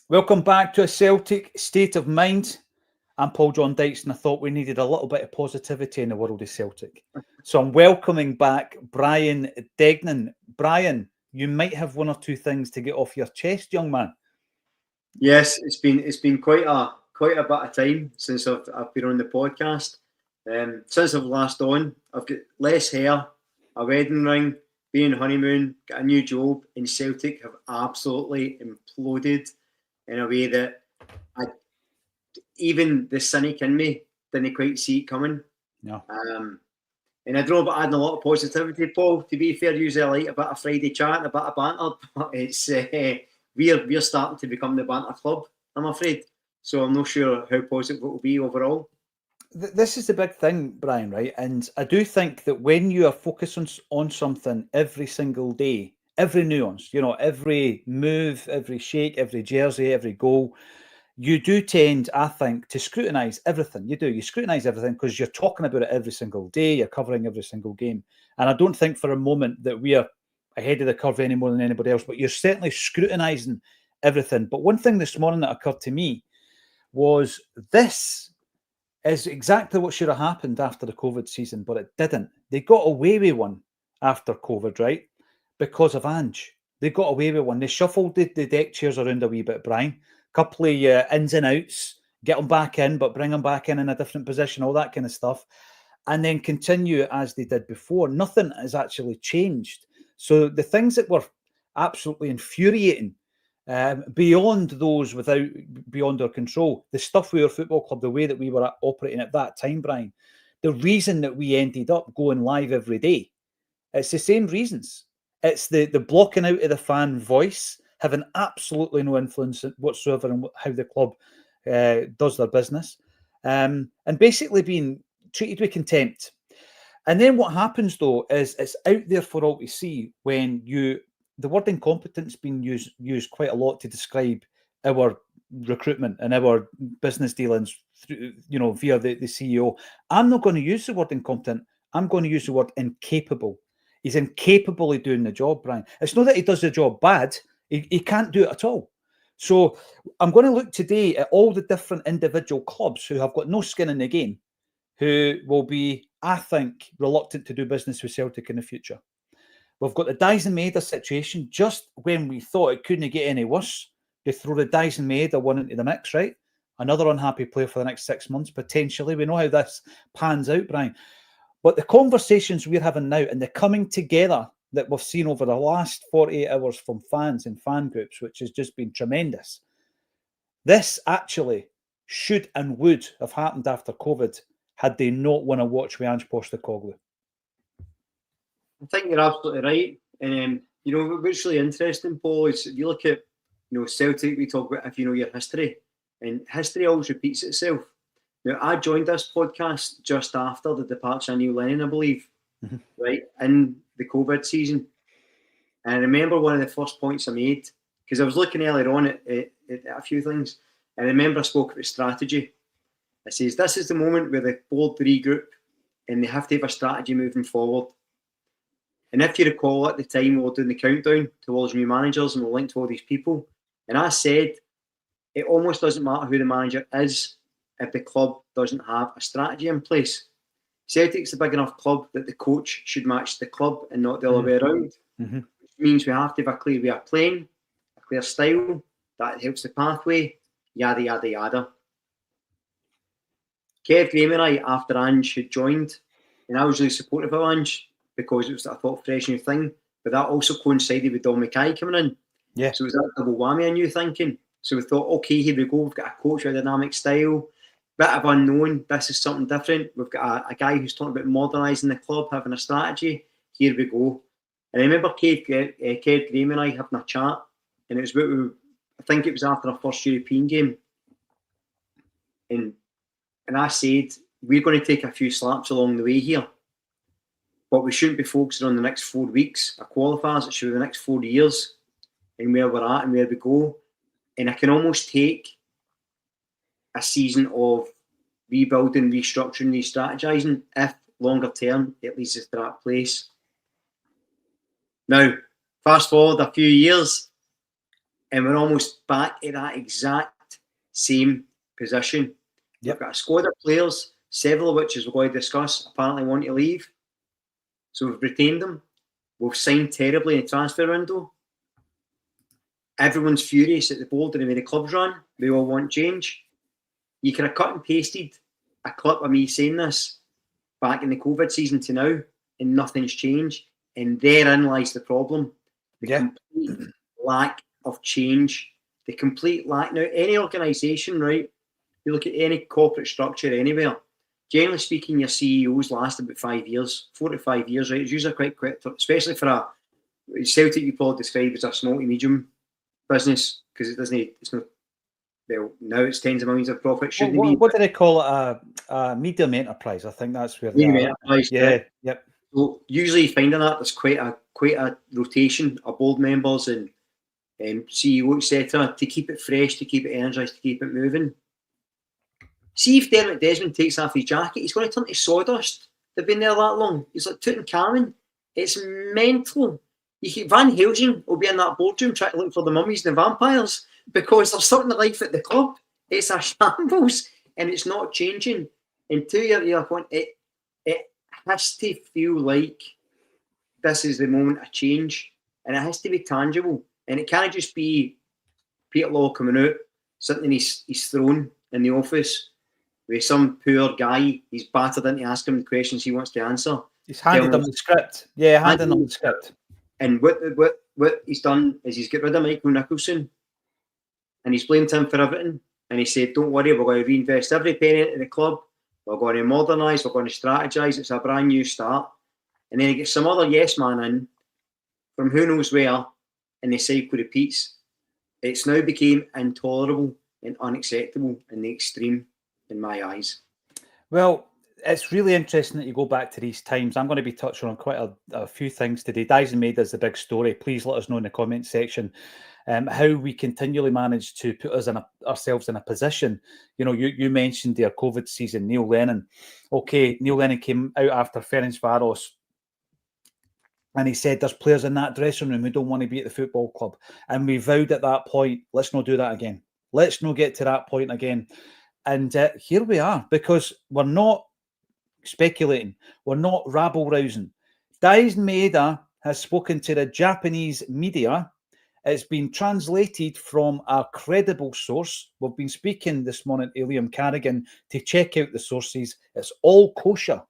Welcome back to a Celtic State of Mind. I'm Paul John Dykes, and I thought we needed a little bit of positivity in the world of Celtic. So I'm welcoming back Brian Degnan. Brian, you might have one or two things to get off your chest, young man. Yes, it's been quite a bit of time since I've been on the podcast. Since I've last on, I've got less hair, a wedding ring, being honeymoon, got a new job, and Celtic have absolutely imploded in a way that even the cynic in me didn't quite see it coming. No. And I don't know about adding a lot of positivity, Paul. To be fair, usually I like a bit of Friday chat, a bit of banter, but it's we're starting to become the banter club, I'm afraid. So I'm not sure how positive it will be overall. This is the big thing, Brian, right? And I do think that when you are focused on something every single day, every nuance, every move, every shake, every jersey, every goal, you do tend, I think, to scrutinise everything. You scrutinise everything because you're talking about it every single day, you're covering every single game. And I don't think for a moment that we are ahead of the curve any more than anybody else, but you're certainly scrutinising everything. But one thing this morning that occurred to me was this is exactly what should have happened after the COVID season, but it didn't. They got away with one after COVID, right? Because of Ange. They got away with one. They shuffled the deck chairs around a wee bit, Brian. Couple of ins and outs, get them back in, but bring them back in a different position, all that kind of stuff. And then continue as they did before. Nothing has actually changed. So the things that were absolutely infuriating, beyond those beyond our control, the stuff with our football club, the way that we were operating at that time, Brian, the reason that we ended up going live every day, it's the same reasons. It's the blocking out of the fan voice, having absolutely no influence whatsoever on how the club does their business, and basically being treated with contempt. And then what happens, though, is it's out there for all to see when the word incompetence being used quite a lot to describe our recruitment and our business dealings through, via the CEO. I'm not going to use the word incompetent. I'm going to use the word incapable. He's incapable of doing the job, Brian. It's not that he does the job bad. He can't do it at all. So I'm going to look today at all the different individual clubs who have got no skin in the game, who will be, I think, reluctant to do business with Celtic in the future. We've got the Daizen Maeda situation. Just when we thought it couldn't get any worse, they throw the Daizen Maeda one into the mix, right? Another unhappy player for the next 6 months, potentially. We know how this pans out, Brian. But the conversations we're having now and the coming together that we've seen over the last 48 hours from fans and fan groups, which has just been tremendous. This actually should and would have happened after COVID had they not won a watch with Ange Postecoglou. I think you're absolutely right. And what's really interesting, Paul, is if you look at Celtic, we talk about if you know your history, and history always repeats itself. Now, I joined this podcast just after the departure of Neil Lennon, I believe, right, in the COVID season. And I remember one of the first points I made, because I was looking earlier on at a few things, and I remember I spoke about strategy. I says, this is the moment where the board regroup and they have to have a strategy moving forward. And if you recall, at the time, we were doing the countdown towards new managers and we're linked to all these people. And I said, it almost doesn't matter who the manager is if the club doesn't have a strategy in place. Celtic's a big enough club that the coach should match the club and not the other way around. Mm-hmm. Which means we have to have a clear way of playing, a clear style, that helps the pathway, yada, yada, yada. Kev Graham and I, after Ange had joined, and I was really supportive of Ange because it was, I thought, a fresh new thing, but that also coincided with Don Mackay coming in. Yeah. So it was that double whammy of new thinking. So we thought, okay, here we go, we've got a coach with a dynamic style, bit of unknown, this is something different. We've got a guy who's talking about modernising the club, having a strategy, here we go. And I remember Kev Graham and I having a chat, and it was about, I think it was after our first European game, and I said, we're going to take a few slaps along the way here, but we shouldn't be focusing on the next 4 weeks of qualifiers. It should be the next 4 years and where we're at and where we go. And I can almost take a season of rebuilding, restructuring, re-strategising if longer term it leads us to that place. Now, fast forward a few years, and we're almost back at that exact same position. Yep. We've got a squad of players, several of which, as we're going to discuss, apparently want to leave. So we've retained them. We've signed terribly in the transfer window. Everyone's furious at the board and the way the club's run. They all want change. You could have cut and pasted a clip of me saying this back in the COVID season to now, and nothing's changed. And therein lies the problem. The complete lack of change. The complete lack. Now, any organisation, right? You look at any corporate structure anywhere, generally speaking, your CEOs last about 5 years, 4 to 5 years, right? It's usually quite quick, especially for a Celtic, you probably describe as a small to medium business, because it's not, well, now it's tens of millions of profit. What do they call it? A medium enterprise. I think that's where medium enterprise. Yeah, yep. So usually finding that there's quite a rotation of board members and CEO, etc., to keep it fresh, to keep it energized, to keep it moving. See if Dermot Desmond takes off his jacket, he's going to turn to sawdust. They've been there that long. He's like Tutankhamun. It's mental. Van Helsing will be in that boardroom trying to look for the mummies and the vampires, because there's something to life at the club. It's a shambles, and it's not changing. And to your point, it has to feel like this is the moment of change, and it has to be tangible. And it can't just be Peter Law coming out, sitting in his throne in the office with some poor guy he's battered into asking him the questions he wants to answer. He's handed him the script. Yeah, handed him the script. And what he's done is he's got rid of Michael Nicholson, and he's blamed him for everything. And he said, don't worry, we're going to reinvest every penny into the club. We're going to modernise. We're going to strategise. It's a brand new start. And then he gets some other yes man in from who knows where, and the cycle repeats. It's now became intolerable and unacceptable in the extreme, in my eyes. Well, it's really interesting that you go back to these times. I'm going to be touching on quite a few things today. Daizen Maeda is the big story. Please let us know in the comment section how we continually manage to put ourselves in a position. You know, you mentioned their COVID season, Neil Lennon. Okay, Neil Lennon came out after Ferencváros, and he said there's players in that dressing room who don't want to be at the football club. And we vowed at that point, let's not do that again. Let's not get to that point again. And here we are, because we're not speculating. We're not rabble-rousing. Daizen Maeda has spoken to the Japanese media. It's been translated from a credible source. We've been speaking this morning to Liam Carrigan to check out the sources. It's all kosher.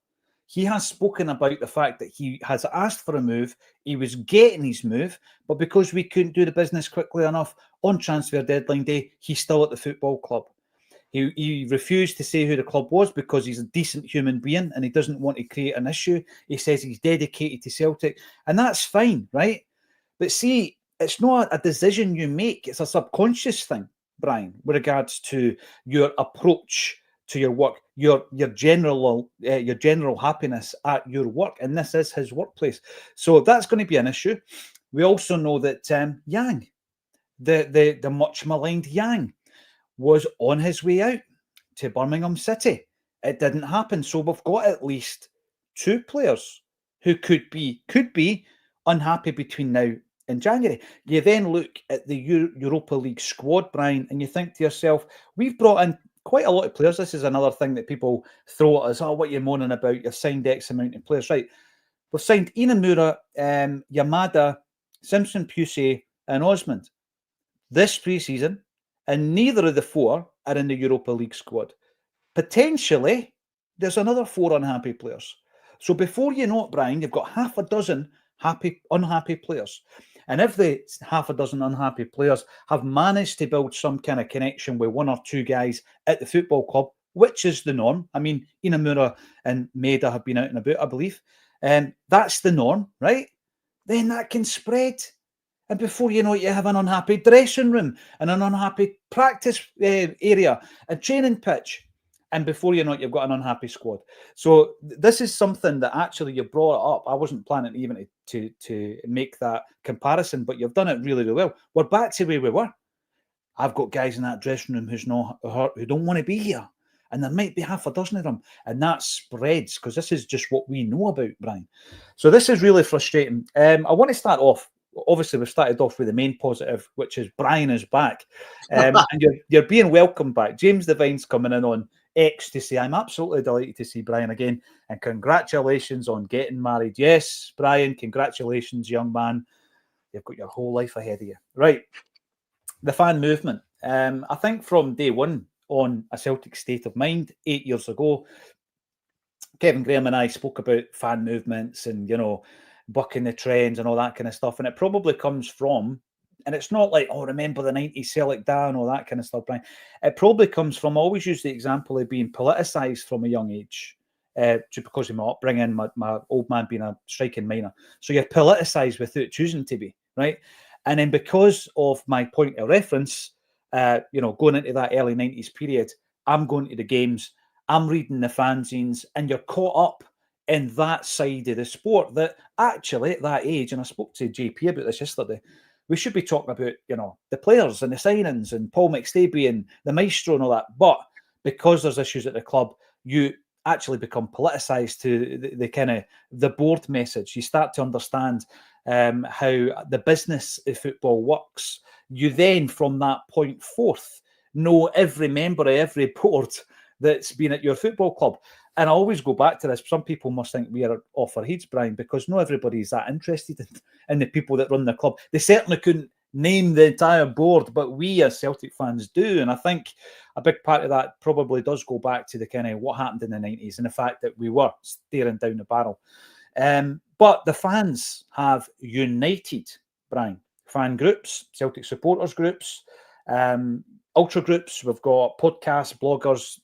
He has spoken about the fact that he has asked for a move. He was getting his move, but because we couldn't do the business quickly enough on transfer deadline day, he's still at the football club. He refused to say who the club was because he's a decent human being and he doesn't want to create an issue. He says he's dedicated to Celtic, and that's fine, right? But see, it's not a decision you make. It's a subconscious thing, Brian, with regards to your approach to your work, your general happiness at your work, and this is his workplace. So that's going to be an issue. We also know that Yang, the much maligned Yang, was on his way out to Birmingham City. It didn't happen. So we've got at least two players who could be unhappy between now and January. You then look at the Europa League squad, Brian, and you think to yourself, we've brought in quite a lot of players. This is another thing that people throw at us. Oh, what are you moaning about? You've signed X amount of players. Right. We've signed Inamura, Yamada, Simpson Pusey, and Osmond this pre-season, and neither of the four are in the Europa League squad. Potentially, there's another 4 unhappy players. So before you know it, Brian, you've got half a dozen unhappy players. And if the half a dozen unhappy players have managed to build some kind of connection with 1 or 2 guys at the football club, which is the norm. I mean, Inamura and Maeda have been out and about, I believe. That's the norm, right? Then that can spread. And before you know it, you have an unhappy dressing room and an unhappy practice area, a training pitch. And before you know it, you've got an unhappy squad. So this is something that actually you brought it up. I wasn't planning even to make that comparison, but you've done it really, really well. We're back to where we were. I've got guys in that dressing room who don't want to be here. And there might be half a dozen of them. And that spreads, because this is just what we know about, Brian. So this is really frustrating. I want to start off obviously we've started off with the main positive, which is Brian is back, and you're being welcomed back. James Devine's coming in on X to say, I'm absolutely delighted to see Brian again, and congratulations on getting married. Yes, Brian, congratulations, young man. You've got your whole life ahead of you. Right, the fan movement. I think from day one on A Celtic State of Mind 8 years ago, Kevin Graham and I spoke about fan movements and, bucking the trends and all that kind of stuff. And it probably comes from, and it's not like, oh, remember the 90s Celtic down, all that kind of stuff, Brian. It probably comes from, I always use the example of being politicised from a young age, just because of my upbringing, my old man being a striking minor. So you're politicised without choosing to be, right? And then because of my point of reference, going into that early 90s period, I'm going to the games, I'm reading the fanzines, and you're caught up in that side of the sport that actually at that age, and I spoke to JP about this yesterday, we should be talking about, the players and the signings and Paul McStavey and the maestro and all that. But because there's issues at the club, you actually become politicised to the kind of the board message. You start to understand how the business of football works. You then, from that point forth, know every member of every board that's been at your football club. And I always go back to this. Some people must think we are off our heads, Brian, because not everybody's that interested in the people that run the club. They certainly couldn't name the entire board, but we as Celtic fans do. And I think a big part of that probably does go back to the kind of what happened in the 90s and the fact that we were staring down the barrel. But the fans have united, Brian. Fan groups, Celtic supporters groups, ultra groups. We've got podcasts, bloggers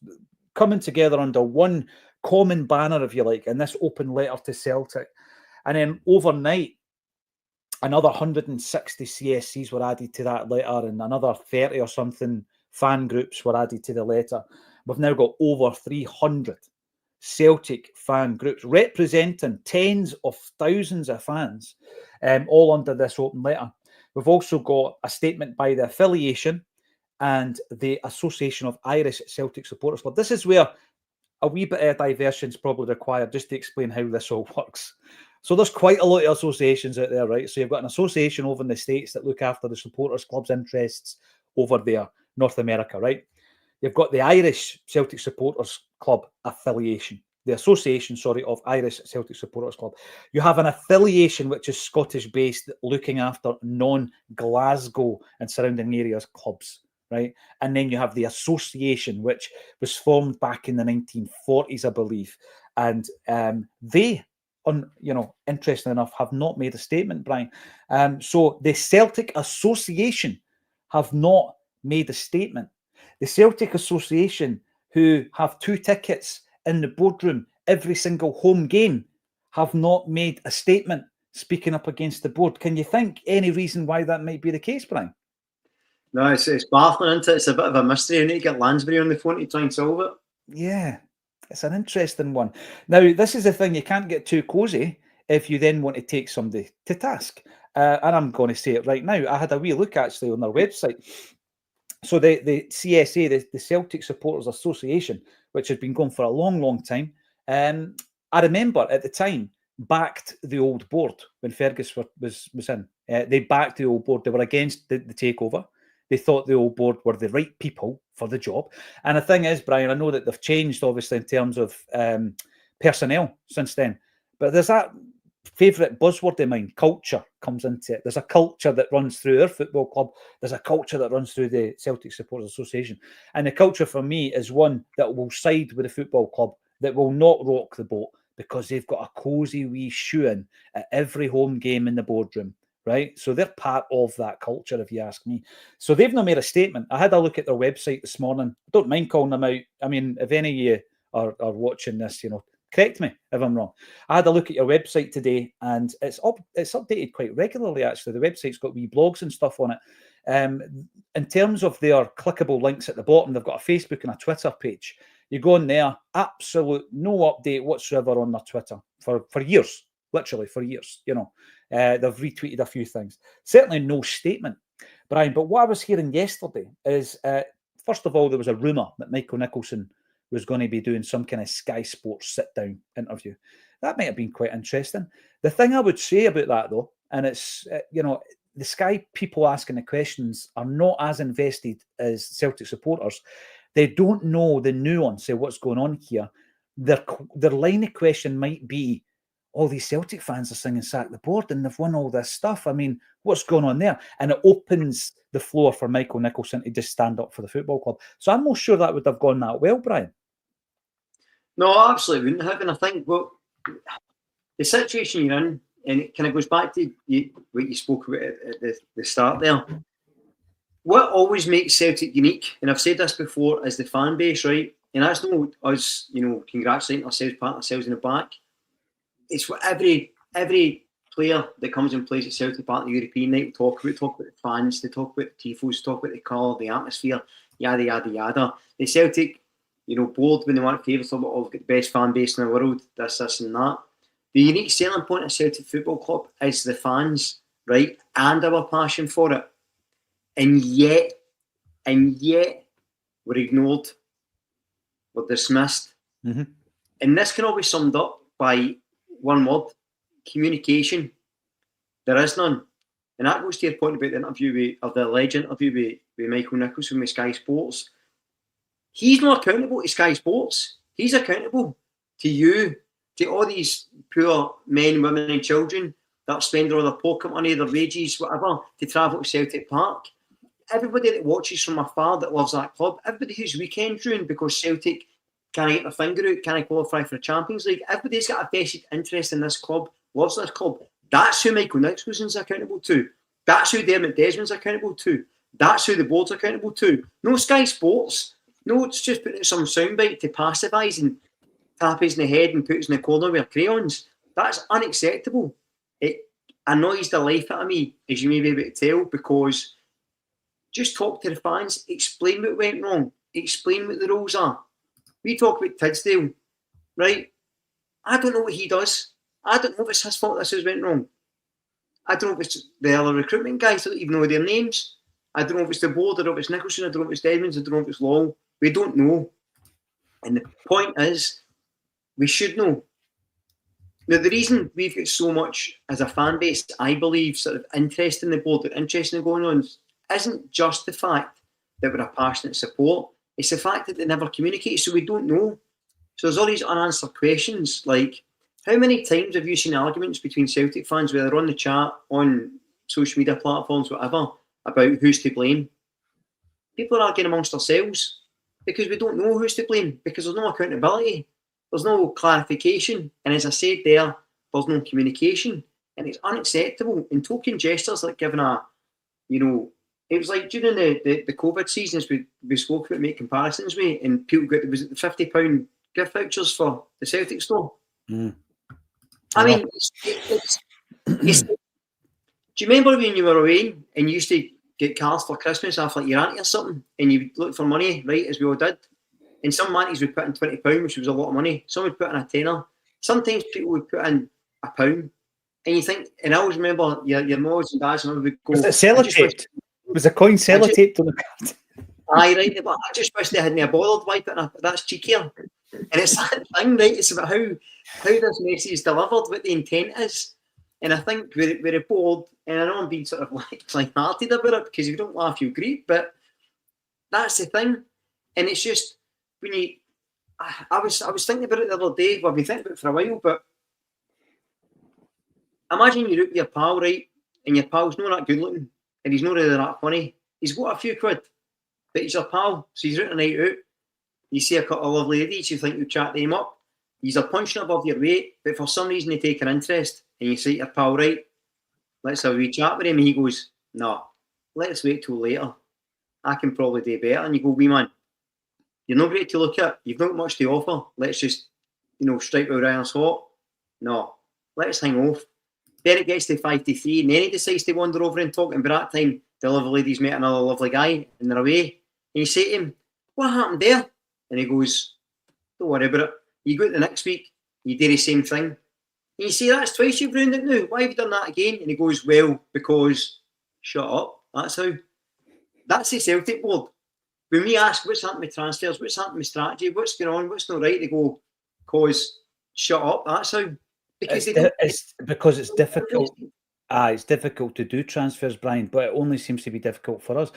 coming together under one common banner, if you like, in this open letter to Celtic. And then overnight, another 160 CSCs were added to that letter, and another 30 or something fan groups were added to the letter. We've now got over 300 Celtic fan groups representing tens of thousands of fans, all under this open letter. We've also got a statement by the affiliation and the Association of Irish Celtic Supporters Club. This is where a wee bit of diversion is probably required just to explain how this all works. So there's quite a lot of associations out there, right? So you've got an association over in the States that look after the supporters club's interests over there, North America, right? You've got the Irish Celtic Supporters Club affiliation, the Association, of Irish Celtic Supporters Club. You have an affiliation which is Scottish-based, looking after non-Glasgow and surrounding areas clubs, right? And then you have the association, which was formed back in the 1940s, I believe. And they, interesting enough, have not made a statement, Brian. So the Celtic Association have not made a statement. The Celtic Association, who have 2 tickets in the boardroom every single home game, have not made a statement speaking up against the board. Can you think any reason why that might be the case, Brian? No, it's baffling, isn't it? It's a bit of a mystery. You need to get Lansbury on the phone to try and solve it. Yeah, it's an interesting one. Now, this is the thing, you can't get too cosy if you then want to take somebody to task. And I'm going to say it right now. I had a wee look actually on their website. So the CSA, the Celtic Supporters Association, which had been going for a long, long time, I remember at the time backed the old board when Fergus was in. They backed the old board. They were against the takeover. They thought the old board were the right people for the job. And the thing is, Brian, I know that they've changed, obviously, in terms of personnel since then. But there's that favourite buzzword of mine, culture, comes into it. There's a culture that runs through our football club. There's a culture that runs through the Celtic Supporters Association. And the culture for me is one that will side with the football club, that will not rock the boat, because they've got a cosy wee shoe-in at every home game in the boardroom, right? So they're part of that culture, if you ask me. So they've not made a statement. I had a look at their website this morning. I don't mind calling them out. I mean, if any of you are watching this, correct me if I'm wrong. I had a look at your website today, and it's updated quite regularly, actually. The website's got wee blogs and stuff on it. In terms of their clickable links at the bottom, they've got a Facebook and a Twitter page. You go in there, absolute no update whatsoever on their Twitter for years, literally for years. They've retweeted a few things. Certainly no statement, Brian. But what I was hearing yesterday is, first of all, there was a rumour that Michael Nicholson was going to be doing some kind of Sky Sports sit-down interview. That might have been quite interesting. The thing I would say about that, though, And it's, the Sky people asking the questions are not as invested as Celtic supporters. They don't know the nuance of what's going on here. Their line of question might be, all these Celtic fans are singing sack the board and they've won all this stuff. I mean, what's going on there? And it opens the floor for Michael Nicholson to just stand up for the football club. So I'm not sure that would have gone that well, Brian. No, absolutely wouldn't have. And I think the situation you're in, and it kind of goes back to what you spoke about at the start there. What always makes Celtic unique, and I've said this before, is the fan base, right? And that's not us, congratulating ourselves, patting ourselves in the back. It's what every player that comes and plays at Celtic Park on the European night will talk about the fans, they talk about the tifos, talk about the colour, the atmosphere, yada, yada, yada. The Celtic, board, when they want favourites, talk about, oh, we've got the best fan base in the world, this and that. The unique selling point of Celtic Football Club is the fans, right? And our passion for it. And yet, we're ignored. We're dismissed. Mm-hmm. And this can all be summed up by one word: communication. There is none. And that goes to your point about the interview the alleged interview with Michael Nicholson with Sky Sports. He's not accountable to Sky Sports. He's accountable to you, to all these poor men, women and children that are spending all their pocket money, their wages, whatever, to travel to Celtic Park. Everybody that watches from afar that loves that club, everybody whose weekend's ruined because Celtic can't get their finger out, can't qualify for the Champions League. Everybody's got a vested interest in this club, loves this club. That's who Michael Nicholson's accountable to. That's who Dermot Desmond's accountable to. That's who the board's accountable to. No Sky Sports. No, it's just putting some soundbite to pacifise and tap us in the head and put us in the corner with crayons. That's unacceptable. It annoys the life out of me, as you may be able to tell, because just talk to the fans, explain what went wrong, explain what the rules are. We talk about Tidsdale, right? I don't know what he does. I don't know if it's his fault this has went wrong. I don't know if it's the other recruitment guys that don't even know their names. I don't know if it's the board, I don't know if it's Nicholson, I don't know if it's Desmond, I don't know if it's Long. We don't know. And the point is, we should know. Now, the reason we've got so much as a fan base, I believe, sort of interest in the board, interest in going on, isn't just the fact that we're a passionate support. It's the fact that they never communicate, so we don't know. So there's all these unanswered questions, like, how many times have you seen arguments between Celtic fans, whether on the chat, on social media platforms, whatever, about who's to blame? People are arguing amongst ourselves because we don't know who's to blame, because there's no accountability, there's no clarification, and as I said there's no communication, and it's unacceptable. And token gestures like giving it was like during the COVID seasons we spoke about, make comparisons with, and people got, was it the £50 gift vouchers for the Celtic store? Mm. I mean, do you remember when you were away and you used to get cards for Christmas off like your auntie or something, and you would look for money, right, as we all did? And some aunties would put in £20, which was a lot of money. Some would put in a tenner. Sometimes people would put in £1. And you think, and I always remember your mums and dads would go, was it sellotaped? Was a coin sellotaped on the card? Aye, right, but I just wish they hadn't a bothered wipe it, that's cheekier. And it's that thing, right? It's about how this message is delivered, what the intent is. And I think we're a board, and I know I'm being sort of like hearted about it, because if you don't laugh, you'll grieve, but that's the thing. And it's just, when you, I was thinking about it the other day, well, I've been thinking about it for a while, but imagine you're out with your pal, right? And your pal's not that good looking, and he's not really that funny. He's got a few quid, but he's your pal, so he's out a night out. You see a couple of lovely ladies, you think you chat them up. He's punching above your weight, but for some reason they take an interest, and you say to your pal, right, let's have a wee chat with him, and he goes, no, let's wait till later. I can probably do better. And you go, wee man, you're not great to look at, you've not much to offer, let's just, strike while iron's hot. No, let's hang off. Then it gets to 5 to 3, and then he decides to wander over and talk, and by that time, the lovely lady's met another lovely guy, and they're away. And you say to him, what happened there? And he goes, don't worry about it. You go out the next week, you do the same thing. And you say, that's twice you've ruined it now. Why have you done that again? And he goes, well, because, shut up. That's how. That's the Celtic board. When we ask, what's happened with transfers, what's happened with strategy, what's going on, what's not right, they go, cause, shut up. That's how. Because it's difficult. It's difficult to do transfers, Brian, but it only seems to be difficult for us.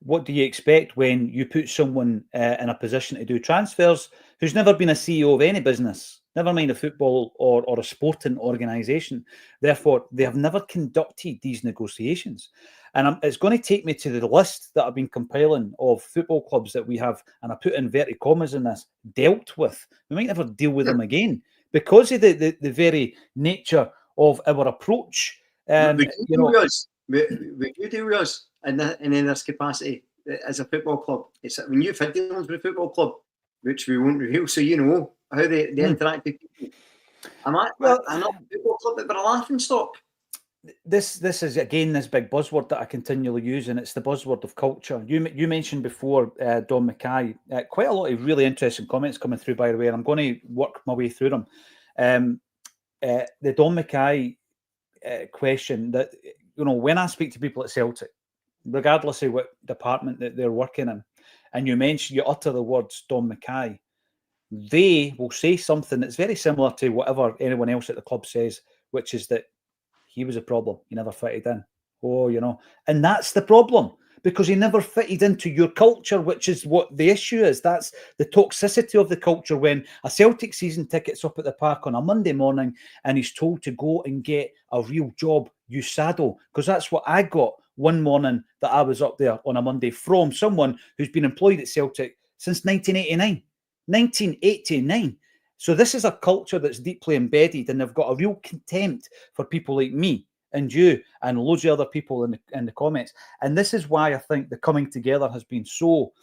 What do you expect when you put someone in a position to do transfers who's never been a CEO of any business, never mind a football or a sporting organisation? Therefore, they have never conducted these negotiations. And it's going to take me to the list that I've been compiling of football clubs that we have, and I put inverted commas in this, dealt with. We might never deal with them again because of the very nature of our approach. Would you You deal know, with us? Would you deal with us in this capacity as a football club? It's when you've had dealings with a football club, which we won't reveal, so you know how they interact with people. Am I well, not a football club that we're a laughing stock? this is again this big buzzword that I continually use, and it's the buzzword of culture. You mentioned before, Don Mackay, quite a lot of really interesting comments coming through, by the way, and I'm going to work my way through them. The Don Mackay question that, you know, when I speak to people at Celtic, regardless of what department that they're working in, and you utter the words Don Mackay, they will say something that's very similar to whatever anyone else at the club says, which is that he was a problem. He never fitted in. Oh, you know, and that's the problem because he never fitted into your culture, which is what the issue is. That's the toxicity of the culture when a Celtic season ticket's up at the park on a Monday morning and he's told to go and get a real job, USADO, because that's what I got one morning that I was up there on a Monday from someone who's been employed at Celtic since 1989. 1989. So this is a culture that's deeply embedded, and they've got a real contempt for people like me and you and loads of other people in the comments. And this is why I think the coming together has been so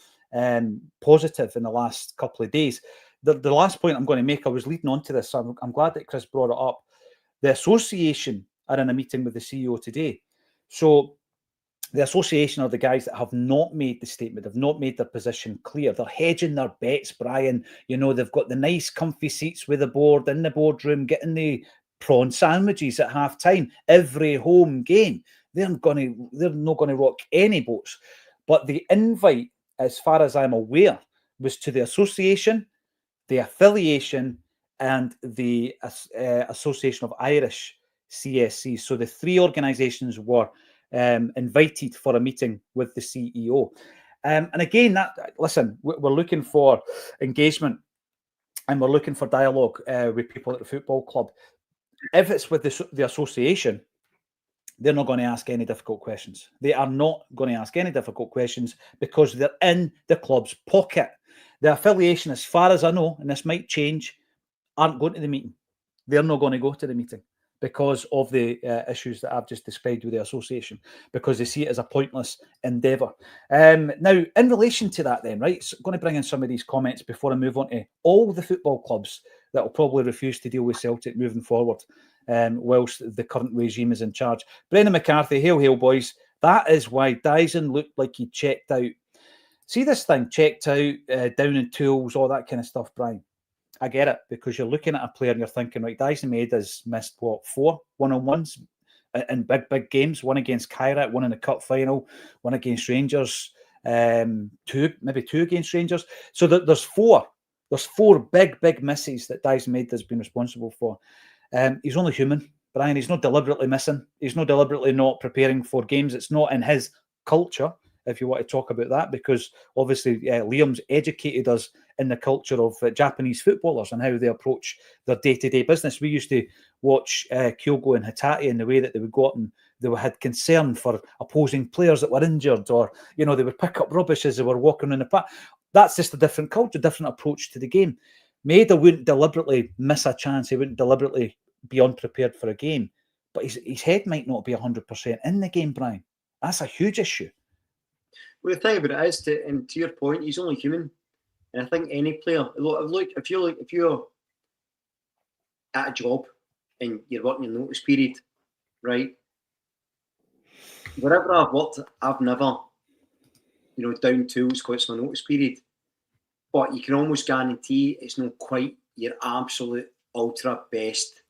positive in the last couple of days. The last point I'm going to make, I was leading on to this, so I'm glad that Chris brought it up. The association are in a meeting with the CEO today. So the association are the guys that have not made the statement, have not made their position clear. They're hedging their bets, Brian. You know, they've got the nice comfy seats with the board in the boardroom, getting the prawn sandwiches at half time every home game. They're not going to rock any boats. But the invite, as far as I'm aware, was to the association, the affiliation, and the Association of Irish CSCs. So the three organisations were invited for a meeting with the CEO. And again, we're looking for engagement and we're looking for dialogue with people at the football club. If it's with the association, they're not going to ask any difficult questions. They are not going to ask any difficult questions because they're in the club's pocket. The affiliation, as far as I know, and this might change, aren't going to the meeting. They're not going to go to the meeting because of the issues that I've just described with the association, because they see it as a pointless endeavour. Now, in relation to that then, right, so I'm going to bring in some of these comments before I move on to all the football clubs that will probably refuse to deal with Celtic moving forward whilst the current regime is in charge. Brendan McCarthy, hail, boys. That is why Daizen looked like he checked out. See this thing, checked out, down in tools, all that kind of stuff, Brian. I get it, because you're looking at a player and you're thinking, right, Daizen Maeda's missed, 4 one-on-ones in big games, one against Kairat, one in the cup final, one against Rangers, two against Rangers. So there's four big misses that Daizen Maeda's been responsible for. He's only human, Brian. He's not deliberately missing. He's not deliberately not preparing for games. It's not in his culture, if you want to talk about that, because obviously Liam's educated us in the culture of Japanese footballers and how they approach their day-to-day business. We used to watch Kyogo and Hatate in the way that they would go out and they had concern for opposing players that were injured, or, you know, they would pick up rubbish as they were walking in the park. That's just a different culture, different approach to the game. Maeda wouldn't deliberately miss a chance. He wouldn't deliberately be unprepared for a game. But his head might not be 100% in the game, Brian. That's a huge issue. Well, the thing about it is, to your point, he's only human. And I think any player, look, if you're at a job and you're working your notice period, right? Wherever I've worked, I've never, down tools because it's my notice period. But you can almost guarantee it's not quite your absolute ultra best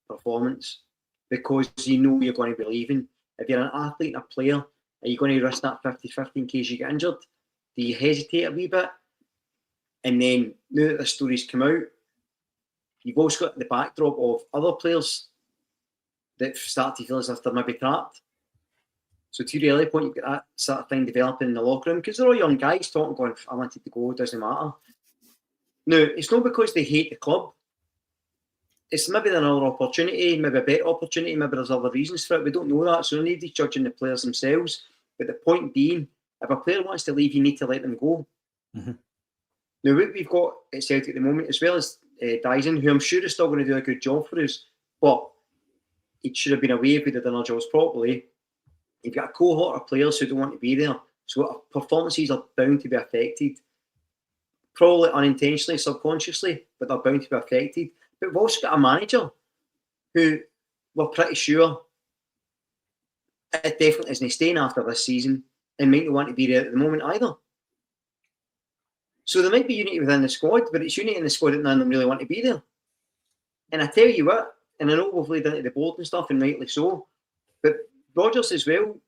performance, because you know you're going to be leaving. If you're an athlete and a player, are you going to risk that 50-50 in case you get injured? Do you hesitate a wee bit? And then, now that the stories come out, you've also got the backdrop of other players that start to feel as if they're maybe trapped. So to your earlier point, you've got that sort of thing developing in the locker room because they're all young guys talking, going, I wanted to go, it doesn't matter. No, it's not because they hate the club. It's maybe another opportunity, maybe a better opportunity, maybe there's other reasons for it. We don't know that, so nobody's judging the players themselves. But the point being, if a player wants to leave, you need to let them go. Mm-hmm. Now, what we've got at Celtic at the moment, as well as Daizen, who I'm sure is still going to do a good job for us, but it should have been away if we'd have done our jobs properly. You've got a cohort of players who don't want to be there, so performances are bound to be affected. Probably unintentionally, subconsciously, but they're bound to be affected. But we've also got a manager who we're pretty sure it definitely isn't staying after this season and might not want to be there at the moment either. So there might be unity within the squad, but it's unity in the squad that none of them really want to be there. And I tell you what, and I know we've laid into the board and stuff, and rightly so, but Rodgers as well,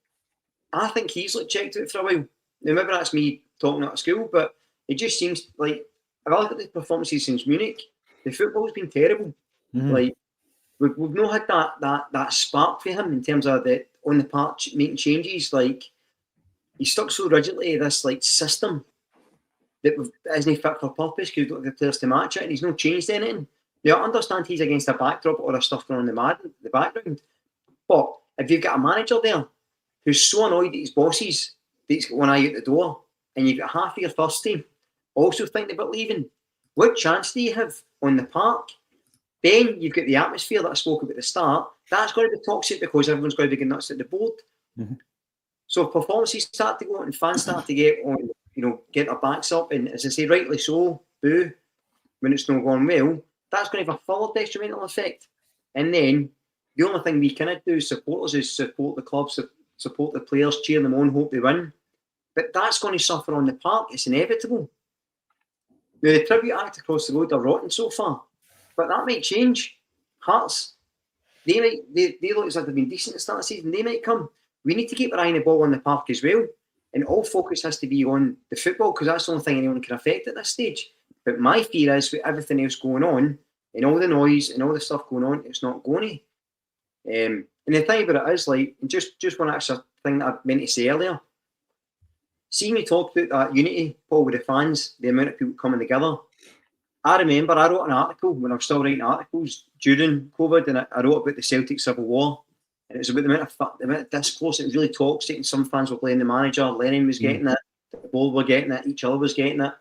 I think he's checked out for a while. Now, maybe that's me talking out of school, but it just seems like, if I look at the performances since Munich, the football's been terrible. Mm-hmm. Like, we've not had that spark for him in terms of the on the park making changes. Like, he's stuck so rigidly to this system that isn't fit for purpose because we don't have the players to match it, and he's not changed anything. Now, I understand he's against a backdrop or stuff going on in the background, but if you've got a manager there who's so annoyed at his bosses that he's got one eye out the door, and you've got half of your first team also thinking about leaving, what chance do you have on the park? Then you've got the atmosphere that I spoke about at the start. That's going to be toxic because everyone's going to be getting nuts at the board. Mm-hmm. So if performances start to go and fans start to get on, get their backs up, and as I say, rightly so, boo, when it's not going well, that's going to have a further detrimental effect. And then the only thing we can do as supporters is support the club, support the players, cheer them on, hope they win. But that's going to suffer on the park. It's inevitable. Now, the tribute act across the road are rotten so far, but that might change. Hearts, they look as if they've been decent at the start of the season. They might come. We need to keep our eye on the ball on the park as well. And all focus has to be on the football because that's the only thing anyone can affect at this stage. But my fear is with everything else going on and all the noise and all the stuff going on, it's not going to. And the thing about it is, just one extra thing that I meant to say earlier. Seeing you talk about that unity, Paul, with the fans, the amount of people coming together. I remember I wrote an article when I was still writing articles during COVID, and I wrote about the Celtic Civil War. And it was about the amount of discourse. It was really toxic, and some fans were blaming the manager. Lennon was getting it, the board were getting it, each other was getting it.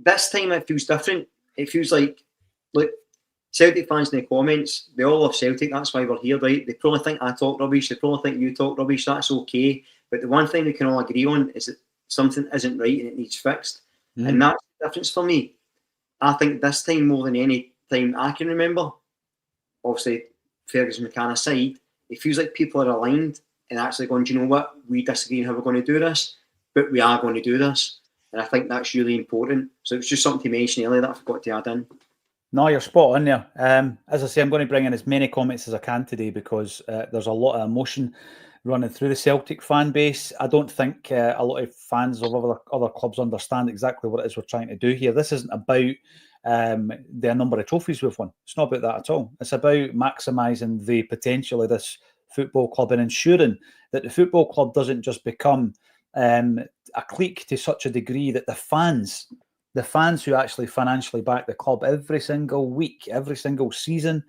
This time it feels different. It feels like, look, Celtic fans in the comments, they all love Celtic. That's why we're here, right? They probably think I talk rubbish. They probably think you talk rubbish. That's okay. But the one thing we can all agree on is that something isn't right and it needs fixed. And that's the difference for me. I think this time more than any time I can remember, obviously Ferguson McCann aside, it feels like people are aligned and actually going, do you know what? We disagree on how we're going to do this, but we are going to do this. And I think that's really important. So it's just something to mention earlier that I forgot to add in. No, you're spot on there. As I say, I'm going to bring in as many comments as I can today because there's a lot of emotion running through the Celtic fan base. I don't think a lot of fans of other clubs understand exactly what it is we're trying to do here. This isn't about the number of trophies we've won. It's not about that at all. It's about maximising the potential of this football club and ensuring that the football club doesn't just become a clique to such a degree that the fans who actually financially back the club every single week, every single season,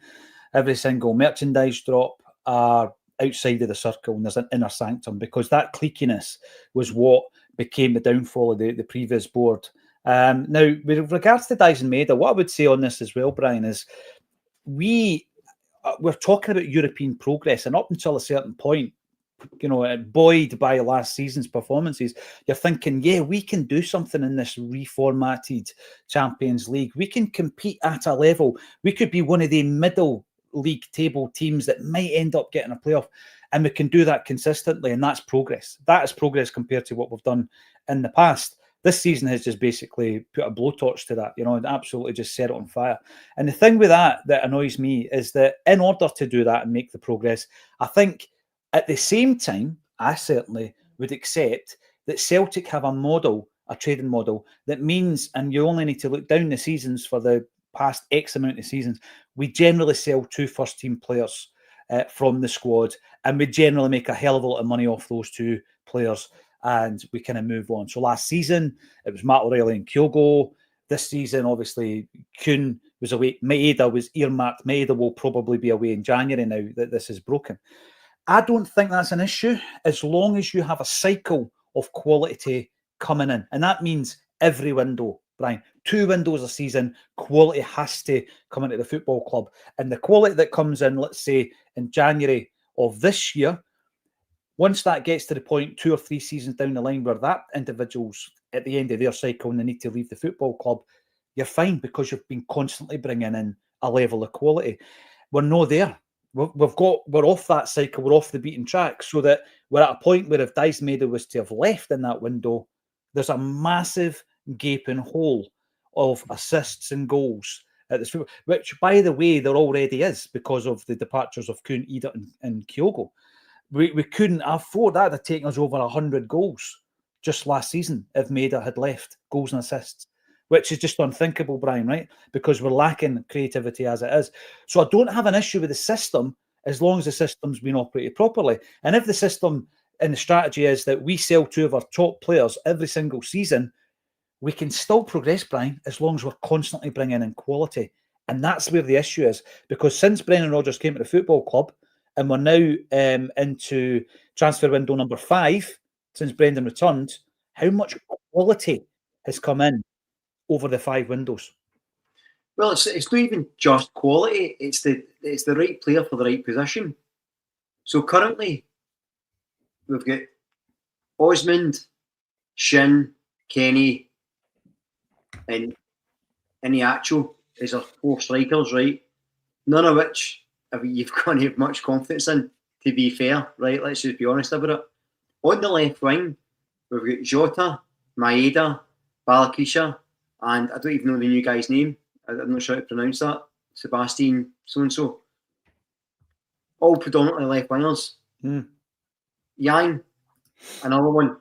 every single merchandise drop are outside of the circle, and there's an inner sanctum, because that cliquiness was what became the downfall of the previous board. Now, with regards to Daizen Maeda, what I would say on this as well, Brian, is we're talking about European progress, and up until a certain point, buoyed by last season's performances, you're thinking, yeah, we can do something in this reformatted Champions League. We can compete at a level. We could be one of the middle league table teams that might end up getting a playoff, and we can do that consistently, and that's progress. That is progress compared to what we've done in the past. This season has just basically put a blowtorch to that, and absolutely just set it on fire. And the thing with that annoys me is that in order to do that and make the progress, I think at the same time, I certainly would accept that Celtic have a trading model that means, and you only need to look down the seasons for the past X amount of seasons, we generally sell 2 first-team players from the squad, and we generally make a hell of a lot of money off those two players, and we kind of move on. So last season, it was Matt O'Reilly and Kyogo. This season, obviously, Kuhn was away. Maeda was earmarked. Maeda will probably be away in January now that this is broken. I don't think that's an issue as long as you have a cycle of quality coming in. And that means every window, Brian. 2 windows a season, quality has to come into the football club. And the quality that comes in, let's say, in January of this year, once that gets to the point 2 or 3 seasons down the line where that individual's at the end of their cycle and they need to leave the football club, you're fine because you've been constantly bringing in a level of quality. We're not there. We're off that cycle. We're off the beaten track, so that we're at a point where if Daizen Maeda was to have left in that window, there's a massive gaping hole of assists and goals at this, which, by the way, there already is because of the departures of Kuhn, Ida, and Kyogo. We couldn't afford that. It'd have taken us over 100 goals just last season if Maeda had left, goals and assists, which is just unthinkable, Brian, right? Because we're lacking creativity as it is. So I don't have an issue with the system as long as the system's been operated properly. And if the system and the strategy is that we sell 2 of our top players every single season, we can still progress, Brian, as long as we're constantly bringing in quality. And that's where the issue is. Because since Brendan Rodgers came to the football club, and we're now into transfer window number 5, since Brendan returned, how much quality has come in over the 5 windows? Well, it's not even just quality. It's the right player for the right position. So currently, we've got Osmond, Shin, Kenny, and Acsom as our 4 strikers, right? None of which you've got to have much confidence in, to be fair, right? Let's just be honest about it. On the left wing, we've got Jota, Maeda, Balakisha, and I don't even know the new guy's name. I'm not sure how to pronounce that. Sebastian so-and-so. All predominantly left wingers. Yang, another one,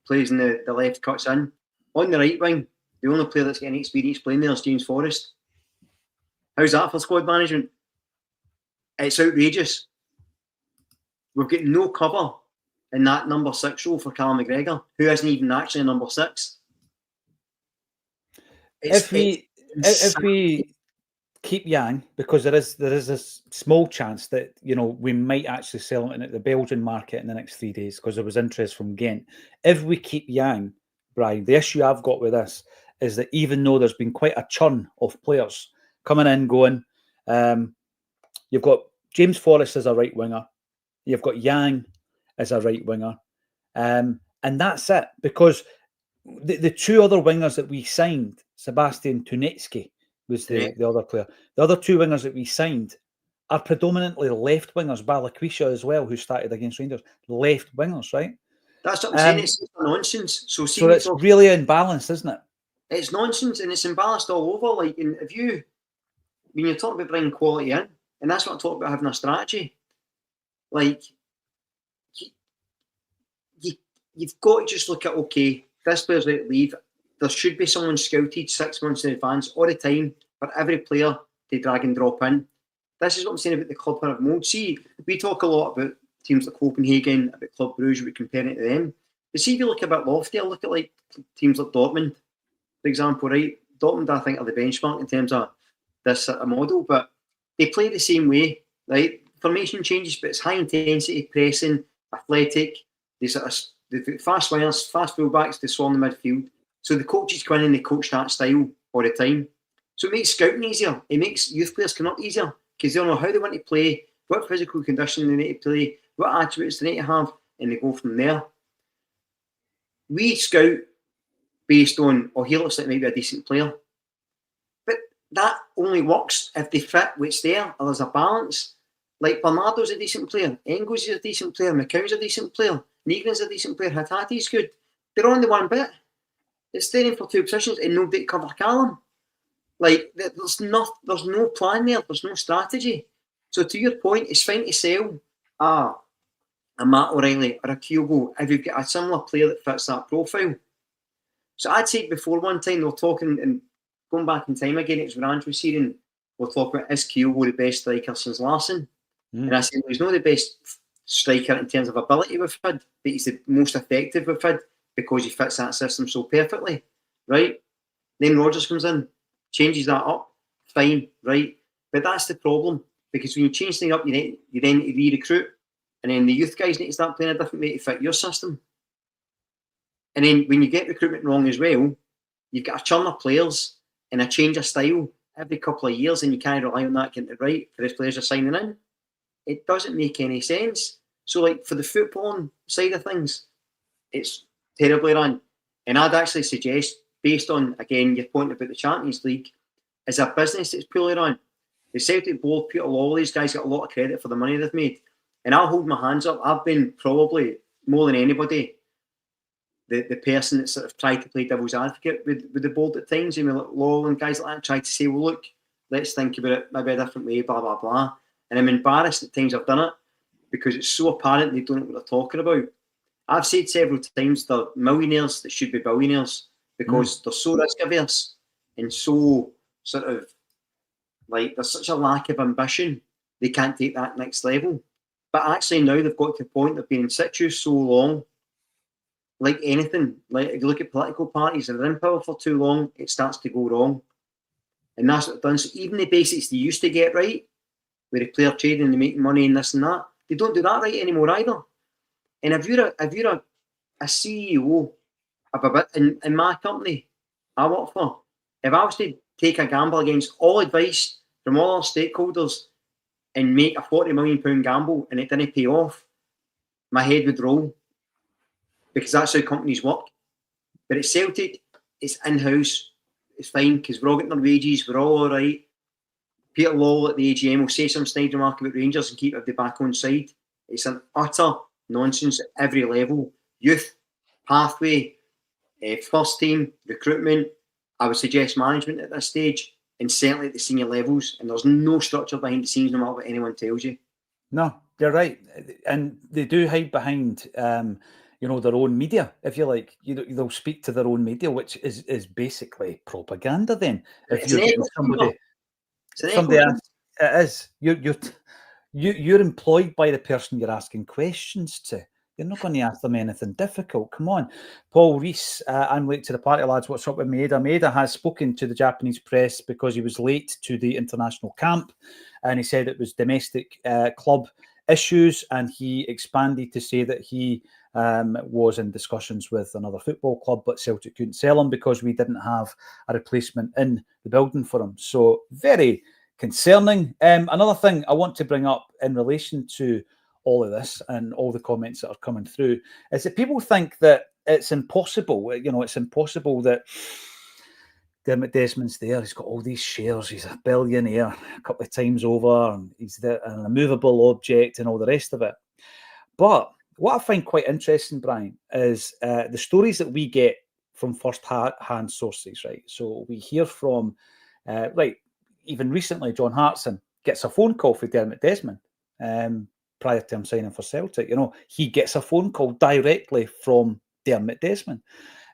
plays in the left, cuts in. On the right wing, the only player that's getting experience playing there is James Forrest. How's that for squad management? It's outrageous. We've got no cover in that number 6 role for Callum McGregor, who isn't even actually a number 6. If we keep Yang, because there is a small chance that we might actually sell it at the Belgian market in the next 3 days because there was interest from Ghent. If we keep Yang, Brian, the issue I've got with this is that even though there's been quite a churn of players coming in, going, you've got James Forrest as a right winger, you've got Yang as a right winger, and that's it. Because the 2 other wingers that we signed, Sebastian Tunecki was the other player. The other 2 wingers that we signed are predominantly left wingers. Balakisha as well, who started against Rangers, left wingers, right? That's what I'm saying. It's nonsense. So it's really imbalanced, isn't it? It's nonsense, and it's imbalanced all over. Like, when you're talking about bringing quality in, and that's what I talk about, having a strategy. Like, you've got to just look at, okay, this player's ready to leave. There should be someone scouted 6 months in advance all the time for every player to drag and drop in. This is what I'm saying about the club kind of mode. See, we talk a lot about teams like Copenhagen, about Club Brugge, we're comparing it to them. But see, if you look a bit loftier, look at like teams like Dortmund, for example, right? Dortmund, I think, are the benchmark in terms of this sort of model, but they play the same way, right? Formation changes, but it's high intensity, pressing, athletic. They've got fast wingers, fast fullbacks, they swarm the midfield. So the coaches come in and they coach that style all the time. So it makes scouting easier. It makes youth players come up easier because they'll know how they want to play, what physical condition they need to play, what attributes they need to have, and they go from there. We scout based on, he looks like maybe a decent player. But that only works if they fit what's there, or there's a balance. Like Bernardo's a decent player, Engels is a decent player, McCown's a decent player, Negrin's a decent player, Hatati's good. They're on the one bit. It's staying for 2 positions and nobody to cover Callum. Like, there's no plan there, there's no strategy. So to your point, it's fine to sell a Matt O'Reilly or a Kyogo if you've got a similar player that fits that profile. So I'd say before one time they were talking, and going back in time again, it was when Andrew was here, and we're talking about, is Kyogo the best striker since Larson? And I said, he's not the best striker in terms of ability we've had, but he's the most effective we've had because he fits that system so perfectly, right? Then Rodgers comes in, changes that up, fine, right? But that's the problem, because when you change things up, you then need to re-recruit, and then the youth guys need to start playing a different way to fit your system. And then when you get recruitment wrong as well, you've got a churn of players and a change of style every couple of years, and you can't rely on that getting it right for the players are signing in. It doesn't make any sense. So, like, for the footballing side of things, it's terribly run. And I'd actually suggest, based on, again, your point about the Champions League, as a business that's poorly run. The Celtic board, Peter Law, these guys get a lot of credit for the money they've made. And I'll hold my hands up. I've been probably, more than anybody, the person that sort of tried to play devil's advocate with the board at times. I mean, like Law and guys like that tried to say, well, look, let's think about it maybe a different way, blah, blah, blah. And I'm embarrassed at times I've done it because it's so apparent they don't know what they're talking about. I've said several times they're millionaires that should be billionaires because they're so risk averse and so sort of like there's such a lack of ambition, they can't take that next level. But actually now they've got to the point they've been in situ so long, like anything, like if you look at political parties, if they're in power for too long, it starts to go wrong. And that's what they've done. So even the basics they used to get right, where the player trading and they making money and this and that, they don't do that right anymore either. And if you're a CEO of a bit in my company I work for, if I was to take a gamble against all advice from all our stakeholders and make a £40 million gamble and it didn't pay off, my head would roll because that's how companies work. But at Celtic, it's in-house, it's fine because we're all getting our wages, we're all right. Peter Law at the AGM will say some snide remark about Rangers and keep everybody back on side. It's an utter nonsense at every level. Youth, pathway, first team, recruitment. I would suggest management at this stage and certainly at the senior levels. And there's no structure behind the scenes no matter what anyone tells you. No, you're right. And they do hide behind, their own media, if you like. They'll speak to their own media, which is basically propaganda then. If It's you're an getting echo somebody asks, it is. You're employed by the person you're asking questions to. You're not going to ask them anything difficult. Come on. Paul Rees, I'm late to the party, lads. What's up with Maeda? Maeda has spoken to the Japanese press because he was late to the international camp, and he said it was domestic club issues, and he expanded to say that he was in discussions with another football club, but Celtic couldn't sell him because we didn't have a replacement in the building for him. So very concerning. Another thing I want to bring up in relation to all of this and all the comments that are coming through is that people think that it's impossible. It's impossible that Dermot Desmond's there. He's got all these shares. He's a billionaire a couple of times over, and he's an immovable object and all the rest of it. But what I find quite interesting, Brian, is the stories that we get from first-hand sources, right? So we hear from, even recently, John Hartson gets a phone call from Dermot Desmond prior to him signing for Celtic. He gets a phone call directly from Dermot Desmond.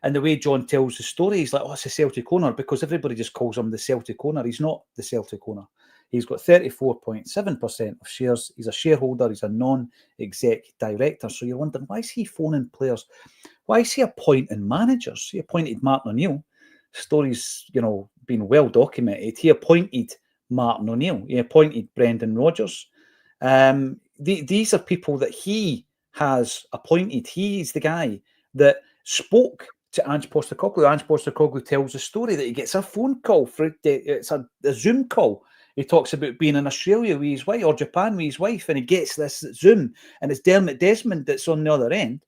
And the way John tells the story, he's like, oh, it's a Celtic owner, because everybody just calls him the Celtic owner. He's not the Celtic owner. He's got 34.7% of shares. He's a shareholder. He's a non-exec director. So you're wondering, why is he phoning players? Why is he appointing managers? He appointed Martin O'Neill. Stories, been well documented. He appointed Martin O'Neill. He appointed Brendan Rodgers. These are people that he has appointed. He's the guy that spoke to Ange Postecoglou. Ange Postecoglou tells the story that he gets a phone call it's a Zoom call. He talks about being in Australia with his wife or Japan with his wife, and he gets this Zoom, and it's Dermot Desmond that's on the other end.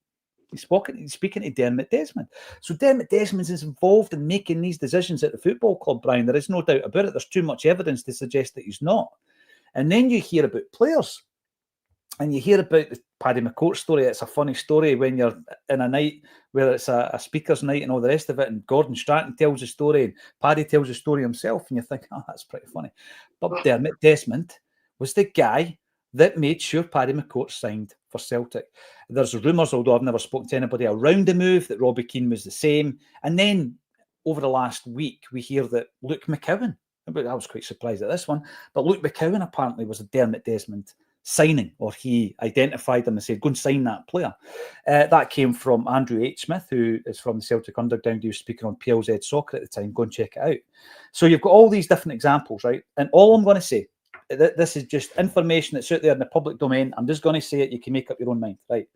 He's speaking to Dermot Desmond. So Dermot Desmond is involved in making these decisions at the football club, Brian. There is no doubt about it. There's too much evidence to suggest that he's not. And then you hear about players. And you hear about the Paddy McCourt story. It's a funny story when you're in a night where it's a speaker's night and all the rest of it, and Gordon Stratton tells the story and Paddy tells the story himself, and you think, oh, that's pretty funny. But Dermot Desmond was the guy that made sure Paddy McCourt signed for Celtic. There's rumours, although I've never spoken to anybody around the move, that Robbie Keane was the same. And then over the last week, we hear that Luke McCowan, I was quite surprised at this one, but Luke McCowan apparently was a Dermot Desmond signing, or he identified them and said, go and sign that player. That came from Andrew H. Smith, who is from the Celtic Underground. He was speaking on PLZ Soccer at the time. Go and check it out. So you've got all these different examples, right? And all I'm going to say, this is just information that's out there in the public domain. I'm just going to say it. You can make up your own mind, right?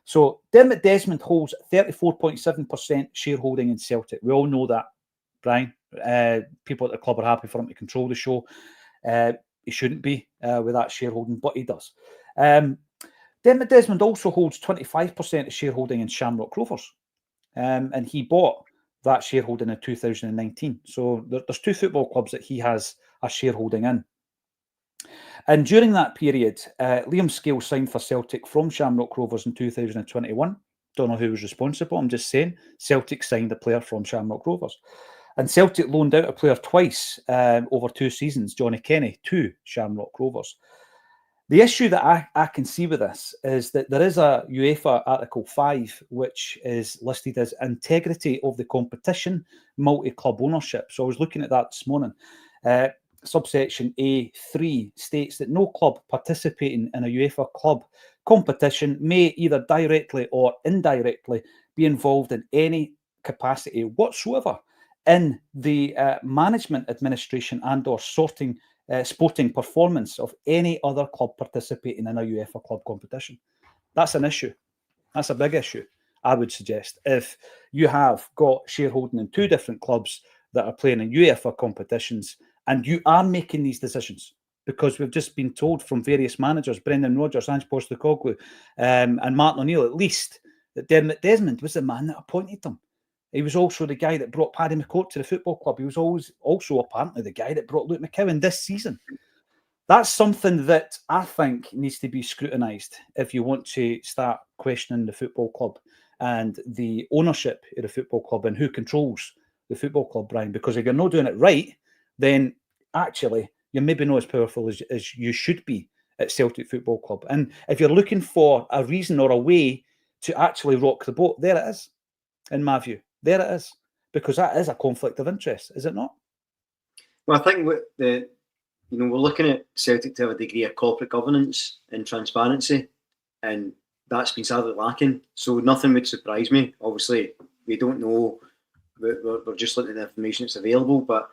So Dermot Desmond holds 34.7% shareholding in Celtic. We all know that, Brian. People at the club are happy for him to control the show. He shouldn't be with that shareholding, but he does. Dermot Desmond also holds 25% of shareholding in Shamrock Rovers, and he bought that shareholding in 2019. So there's 2 football clubs that he has a shareholding in. And during that period, Liam Scales signed for Celtic from Shamrock Rovers in 2021. Don't know who was responsible. I'm just saying Celtic signed a player from Shamrock Rovers. And Celtic loaned out a player twice over 2 seasons, Johnny Kenny, to Shamrock Rovers. The issue that I can see with this is that there is a UEFA Article 5, which is listed as integrity of the competition, multi-club ownership. So I was looking at that this morning. Subsection A3 states that no club participating in a UEFA club competition may either directly or indirectly be involved in any capacity whatsoever in the management, administration and or sporting performance of any other club participating in a UEFA club competition. That's an issue. That's a big issue, I would suggest. If you have got shareholding in 2 different clubs that are playing in UEFA competitions, and you are making these decisions, because we've just been told from various managers, Brendan Rodgers, Ange Postecoglou, and Martin O'Neill at least, that Dermot Desmond was the man that appointed them. He was also the guy that brought Paddy McCourt to the football club. He was also apparently the guy that brought Luke McCowan this season. That's something that I think needs to be scrutinised if you want to start questioning the football club and the ownership of the football club and who controls the football club, Brian. Because if you're not doing it right, then actually you're maybe not as powerful as you should be at Celtic Football Club. And if you're looking for a reason or a way to actually rock the boat, there it is, in my view. There it is. Because that is a conflict of interest, is it not? Well, I think we're looking at Celtic to have a degree of corporate governance and transparency, and that's been sadly lacking. So nothing would surprise me. Obviously, we don't know. We're just looking at the information that's available, but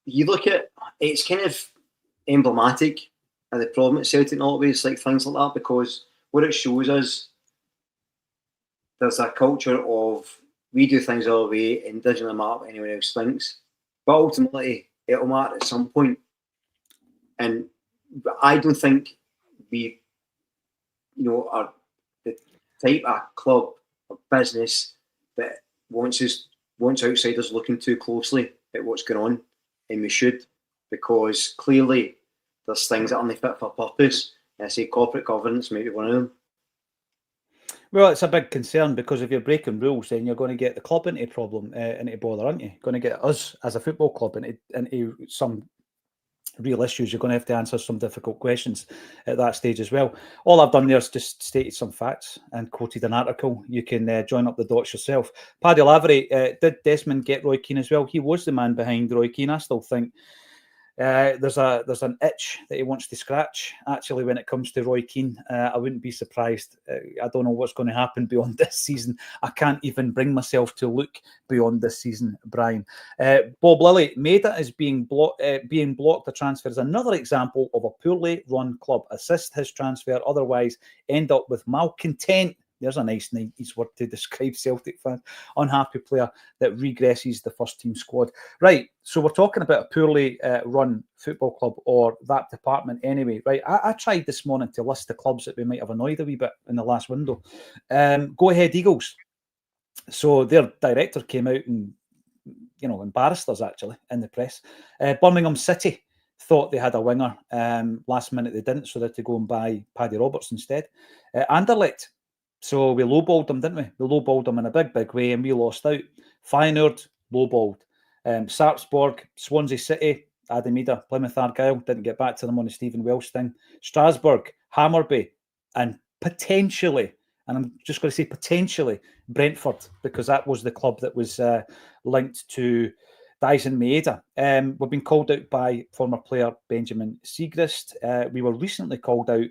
you look at it's kind of emblematic of the problem at Celtic in a lot of ways, like things like that, because what it shows us, there's a culture of we do things our way and doesn't matter what anyone else thinks, but ultimately it'll matter at some point. And I don't think we, are the type of club or business that wants outsiders looking too closely at what's going on. And we should, because clearly there's things that aren't fit for purpose. And I say corporate governance may be one of them. Well, it's a big concern, because if you're breaking rules, then you're going to get the club into a problem, into bother, aren't you? Going to get us as a football club into some real issues. You're going to have to answer some difficult questions at that stage as well. All I've done there is just stated some facts and quoted an article. You can join up the dots yourself. Paddy Lavery, did Desmond get Roy Keane as well? He was the man behind Roy Keane. I still think there's an itch that he wants to scratch, actually, when it comes to Roy Keane. I wouldn't be surprised. I don't know what's going to happen beyond this season. I can't even bring myself to look beyond this season, Brian. Bob Lilly, Maeda is being blocked. A transfer is another example of a poorly run club. Assist his transfer, otherwise end up with malcontent. There's a nice word to describe Celtic fans. Unhappy player that regresses the first team squad. Right, so we're talking about a poorly run football club, or that department anyway. Right, I tried this morning to list the clubs that we might have annoyed a wee bit in the last window. Go Ahead Eagles. So their director came out and, embarrassed us actually in the press. Birmingham City thought they had a winger. Last minute they didn't, so they had to go and buy Paddy Roberts instead. Anderlecht. So we lowballed them, didn't we? We lowballed them in a big, big way, and we lost out. Feyenoord, lowballed. Sarpsborg, Swansea City, Daizen Maeda, Plymouth Argyle, didn't get back to them on the Stephen Welsh thing. Strasbourg, Hammarby, and potentially, and I'm just going to say potentially, Brentford, because that was the club that was linked to Daizen Maeda. We've been called out by former player Benjamin Siegrist. We were recently called out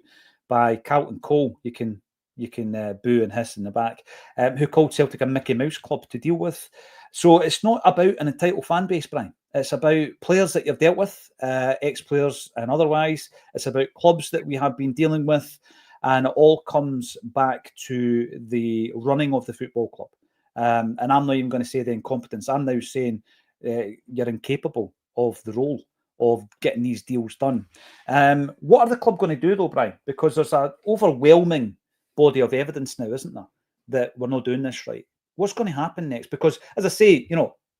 by Carlton Cole. You can boo and hiss in the back. Who called Celtic a Mickey Mouse club to deal with. So it's not about an entitled fan base, Brian. It's about players that you've dealt with, ex-players and otherwise. It's about clubs that we have been dealing with, and it all comes back to the running of the football club. And I'm not even going to say the incompetence. I'm now saying you're incapable of the role of getting these deals done. What are the club going to do, though, Brian? Because there's an overwhelming body of evidence now, isn't there, that we're not doing this right? What's going to happen next? Because, as I say,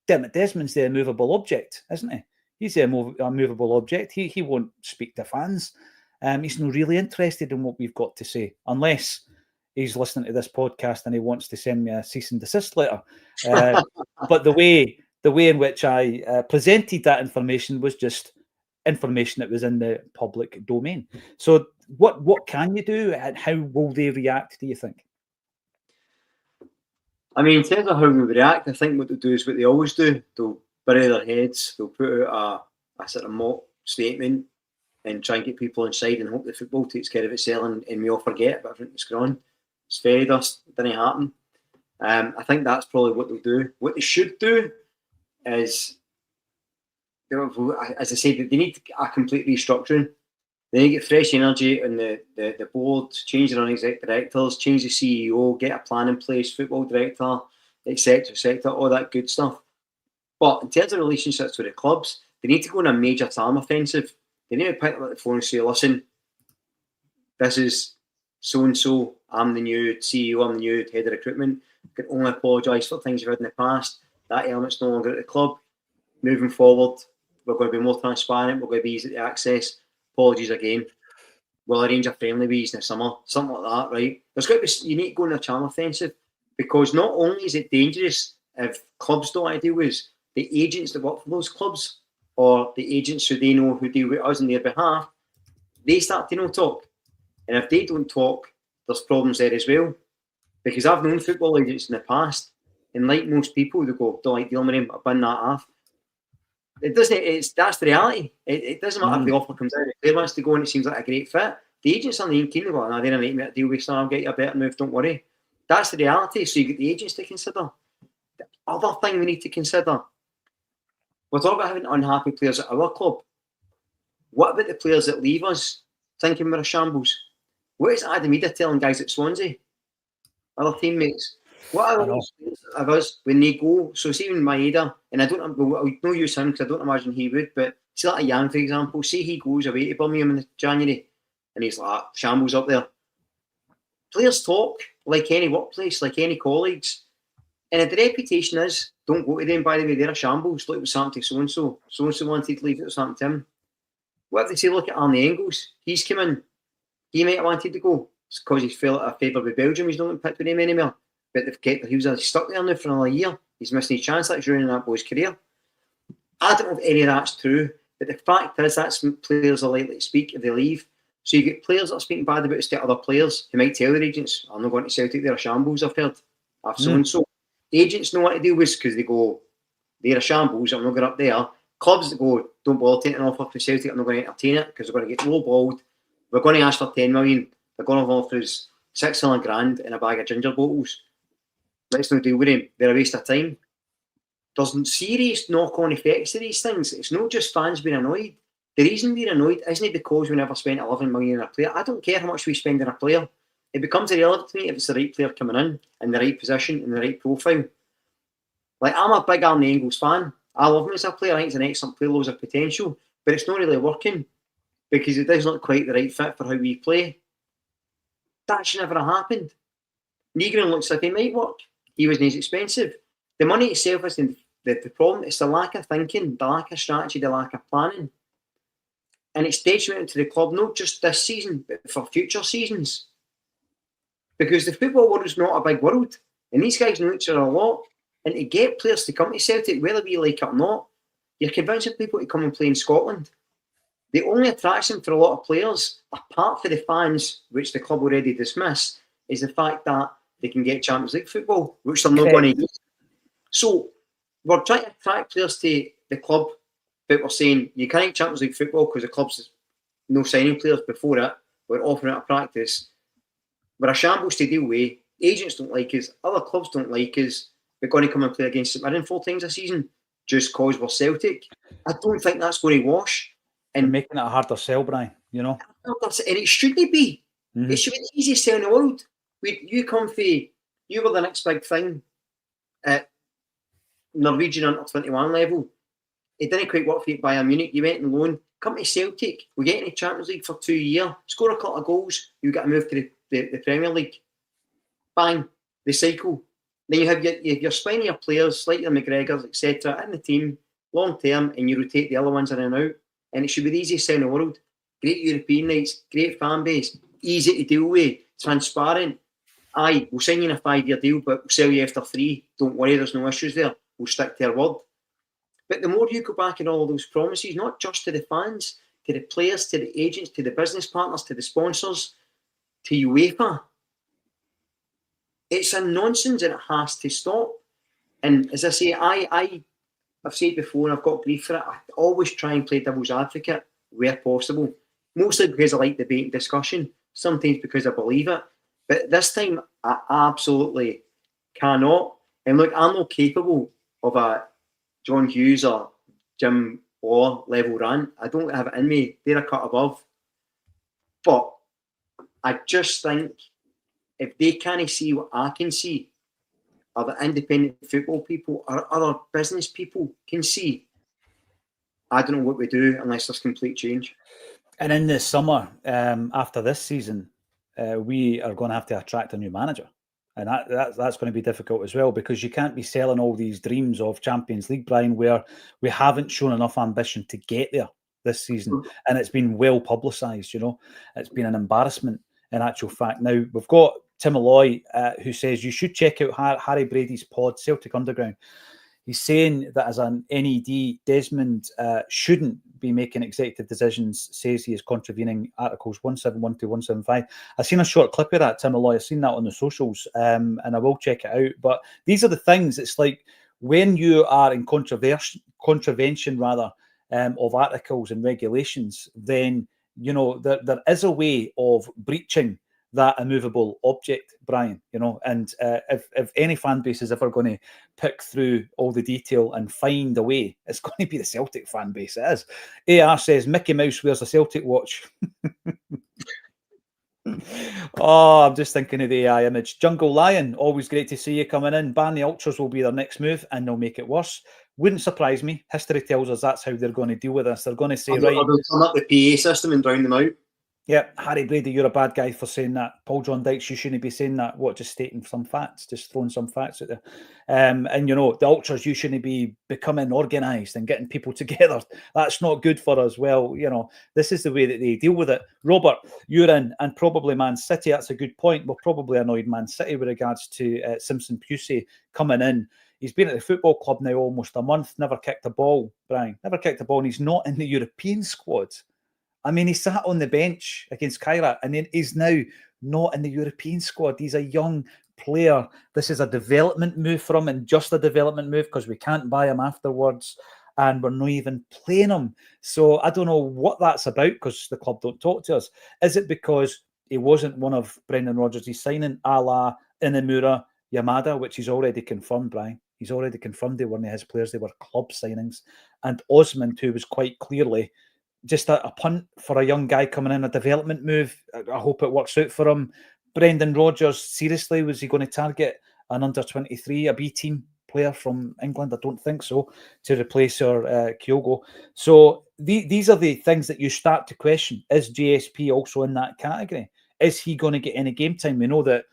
Dermot Desmond's the immovable object, isn't he? He's the immovable object. He won't speak to fans. He's not really interested in what we've got to say, unless he's listening to this podcast and he wants to send me a cease and desist letter. But the way in which I presented that information was just information that was in the public domain. So what can you do, and how will they react, do you think? I mean, in terms of how we react, I think what they'll do is what they always do. They'll bury their heads, they'll put out a sort of mock statement and try and get people inside and hope the football takes care of itself, and we all forget about everything that's going on. It's fairy dust, it didn't happen. I think that's probably what they'll do. What they should do is, as I said, they need a complete restructuring. They need to get fresh energy on the board, change their non-exec directors, change the CEO, get a plan in place, football director, etc., all that good stuff. But in terms of relationships with the clubs, they need to go on a major talent offensive. They need to pick up the phone and say, listen, this is so-and-so, I'm the new CEO, I'm the new head of recruitment. I can only apologise for things you've had in the past. That element's no longer at the club. Moving forward, we're going to be more transparent, we're going to be easy to access. Apologies again. We'll arrange a friendly weeks in the summer, something like that, right? There's got to be, you need to go on a channel offensive, because not only is it dangerous if clubs don't want to deal with us, the agents that work for those clubs, or the agents who they know who deal with us on their behalf, they start to talk. And if they don't talk, there's problems there as well. Because I've known football agents in the past, and like most people, they go, don't like dealing with him, I've been that off. It doesn't. That's the reality. It doesn't matter if the offer comes out. If they wants to go and it seems like a great fit, the agents aren't even keen to go. Nah, they're not a deal with, so I'll get you a better move. Don't worry. That's the reality. So you get the agents to consider. The other thing we need to consider: we're talking about having unhappy players at our club. What about the players that leave us thinking we're a shambles? What is Adam Maeda telling guys at Swansea, other teammates? What are those of us when they go? So see, even Maeda, and I don't use him because I don't imagine he would, but see like a Yang, for example, say he goes away to Birmingham in January and he's like, shambles up there. Players talk like any workplace, like any colleagues. And if the reputation is, don't go to them, by the way, they're a shambles, look what's happened to so-and-so. So-and-so wanted to leave, it was happened to him. What if they say, look at Arne Engels, he's come in, he might have wanted to go. It's because he fell out of favour with Belgium, he's not picked with them anymore. But they've kept, he was stuck there now for another year. He's missing his chance. That's ruining that boy's career. I don't know if any of that's true, but the fact is that's when players are likely to speak if they leave. So you get players that are speaking bad about us to other players who might tell their agents, I'm not going to Celtic, they're a shambles, I've heard. I've so-and-so. The agents know what to deal with because they go, they're a shambles, I'm not going up there. Clubs that go, don't bother taking an offer for Celtic, I'm not going to entertain it because they're going to get low-balled. We're going to ask for 10 million. They're going to offer us 600 grand and a bag of ginger bottles. Let's not deal with him. They're a waste of time. There's serious knock-on effects to these things. It's not just fans being annoyed. The reason we're annoyed isn't because we never spent 11 million on a player. I don't care how much we spend on a player. It becomes irrelevant to me if it's the right player coming in the right position, in the right profile. Like, I'm a big Arne Engels fan. I love him as a player. I think he's an excellent player, loads of potential. But it's not really working because it does look quite the right fit for how we play. That should never have happened. Negron looks like he might work. He wasn't as expensive. The money itself isn't the problem. It's the lack of thinking, the lack of strategy, the lack of planning. And it's detrimental to the club, not just this season, but for future seasons. Because the football world is not a big world. And these guys know each other a lot. And to get players to come to Celtic, whether we like it or not, you're convincing people to come and play in Scotland. The only attraction for a lot of players, apart from the fans, which the club already dismissed, is the fact that they can get Champions League football, which they're not going to get. So we're trying to attract players to the club, but we're saying you can't Champions League football because the club's no signing players before it. We're offering it a practice. We're a shambles to deal with. Agents don't like us. Other clubs don't like us. We're going to come and play against St Mirren 4 times a season just because we're Celtic. I don't think that's going to wash. And you're making it a harder sell, Brian, you know. And it shouldn't be. It should be the easiest sell in the world. You were the next big thing at Norwegian under 21 level. It didn't quite work for you at Bayern Munich. You went on loan. Come to Celtic. We get in the Champions League for 2 years. Score a couple of goals. You get a move to the Premier League. Bang. The cycle. Then you have your spinier players like your McGregors, etc. in the team long term, and you rotate the other ones in and out. And it should be the easiest sell in the world. Great European nights, great fan base, easy to deal with, transparent. Aye, we'll sign you in a 5-year deal, but we'll sell you after 3. Don't worry, there's no issues there. We'll stick to our word. But the more you go back in all those promises, not just to the fans, to the players, to the agents, to the business partners, to the sponsors, to UEFA, it's a nonsense and it has to stop. And as I say, I've said before, and I've got grief for it, I always try and play devil's advocate where possible. Mostly because I like debate and discussion, sometimes because I believe it. But this time, I absolutely cannot. And look, I'm not capable of a John Hughes or Jim Law level rant. I don't have it in me. They're a cut above. But I just think if they can't see what I can see, or the independent football people or other business people can see, I don't know what we do unless there's complete change. And in the summer, after this season, we are going to have to attract a new manager. And that's going to be difficult as well, because you can't be selling all these dreams of Champions League, Brian, where we haven't shown enough ambition to get there this season. And it's been well publicised, you know. It's been an embarrassment in actual fact. Now, we've got Tim Alloy, who says you should check out Harry Brady's pod, Celtic Underground. He's saying that as an NED, Desmond shouldn't be making executive decisions, says he is contravening Articles 171 to 175. I've seen a short clip of that, Tim Alloy. I've seen that on the socials, and I will check it out. But these are the things. It's like when you are in contravention of articles and regulations, then, you know, there is a way of breaching that immovable object, Brian, you know, and if any fan base is ever going to pick through all the detail and find a way, it's going to be the Celtic fan base. It is. AR says Mickey Mouse wears a Celtic watch. Oh, I'm just thinking of the AI image. Jungle Lion, always great to see you coming in. Ban the Ultras will be their next move, and they'll make it worse. Wouldn't surprise me. History tells us that's how they're going to deal with this. They're going to say, right, they'll turn up the PA system and drown them out. Yeah, Harry Brady, you're a bad guy for saying that. Paul John Dykes, you shouldn't be saying that. What, just stating some facts, just throwing some facts out there. And, you know, the Ultras, you shouldn't be becoming organised and getting people together. That's not good for us. Well, you know, this is the way that they deal with it. Robert, you're in, and probably Man City. That's a good point. We're probably annoyed Man City with regards to Simpson Pusey coming in. He's been at the football club now almost a month, never kicked a ball, Brian. Never kicked a ball, and he's not in the European squad. I mean, he sat on the bench against Kyra, and then he's now not in the European squad. He's a young player. This is a development move for him, and just a development move because we can't buy him afterwards, and we're not even playing him. So I don't know what that's about, because the club don't talk to us. Is it because he wasn't one of Brendan Rodgers' signing, a la Inamura, Yamada, which he's already confirmed, Brian? He's already confirmed they weren't his players, they were club signings. And Osman, who was quite clearly just a punt for a young guy coming in, a development move. I hope it works out for him. Brendan Rodgers, seriously, was he going to target an under-23, a B-team player from England? I don't think so, to replace our Kyogo. So these are the things that you start to question. Is JSP also in that category? Is he going to get any game time? We know that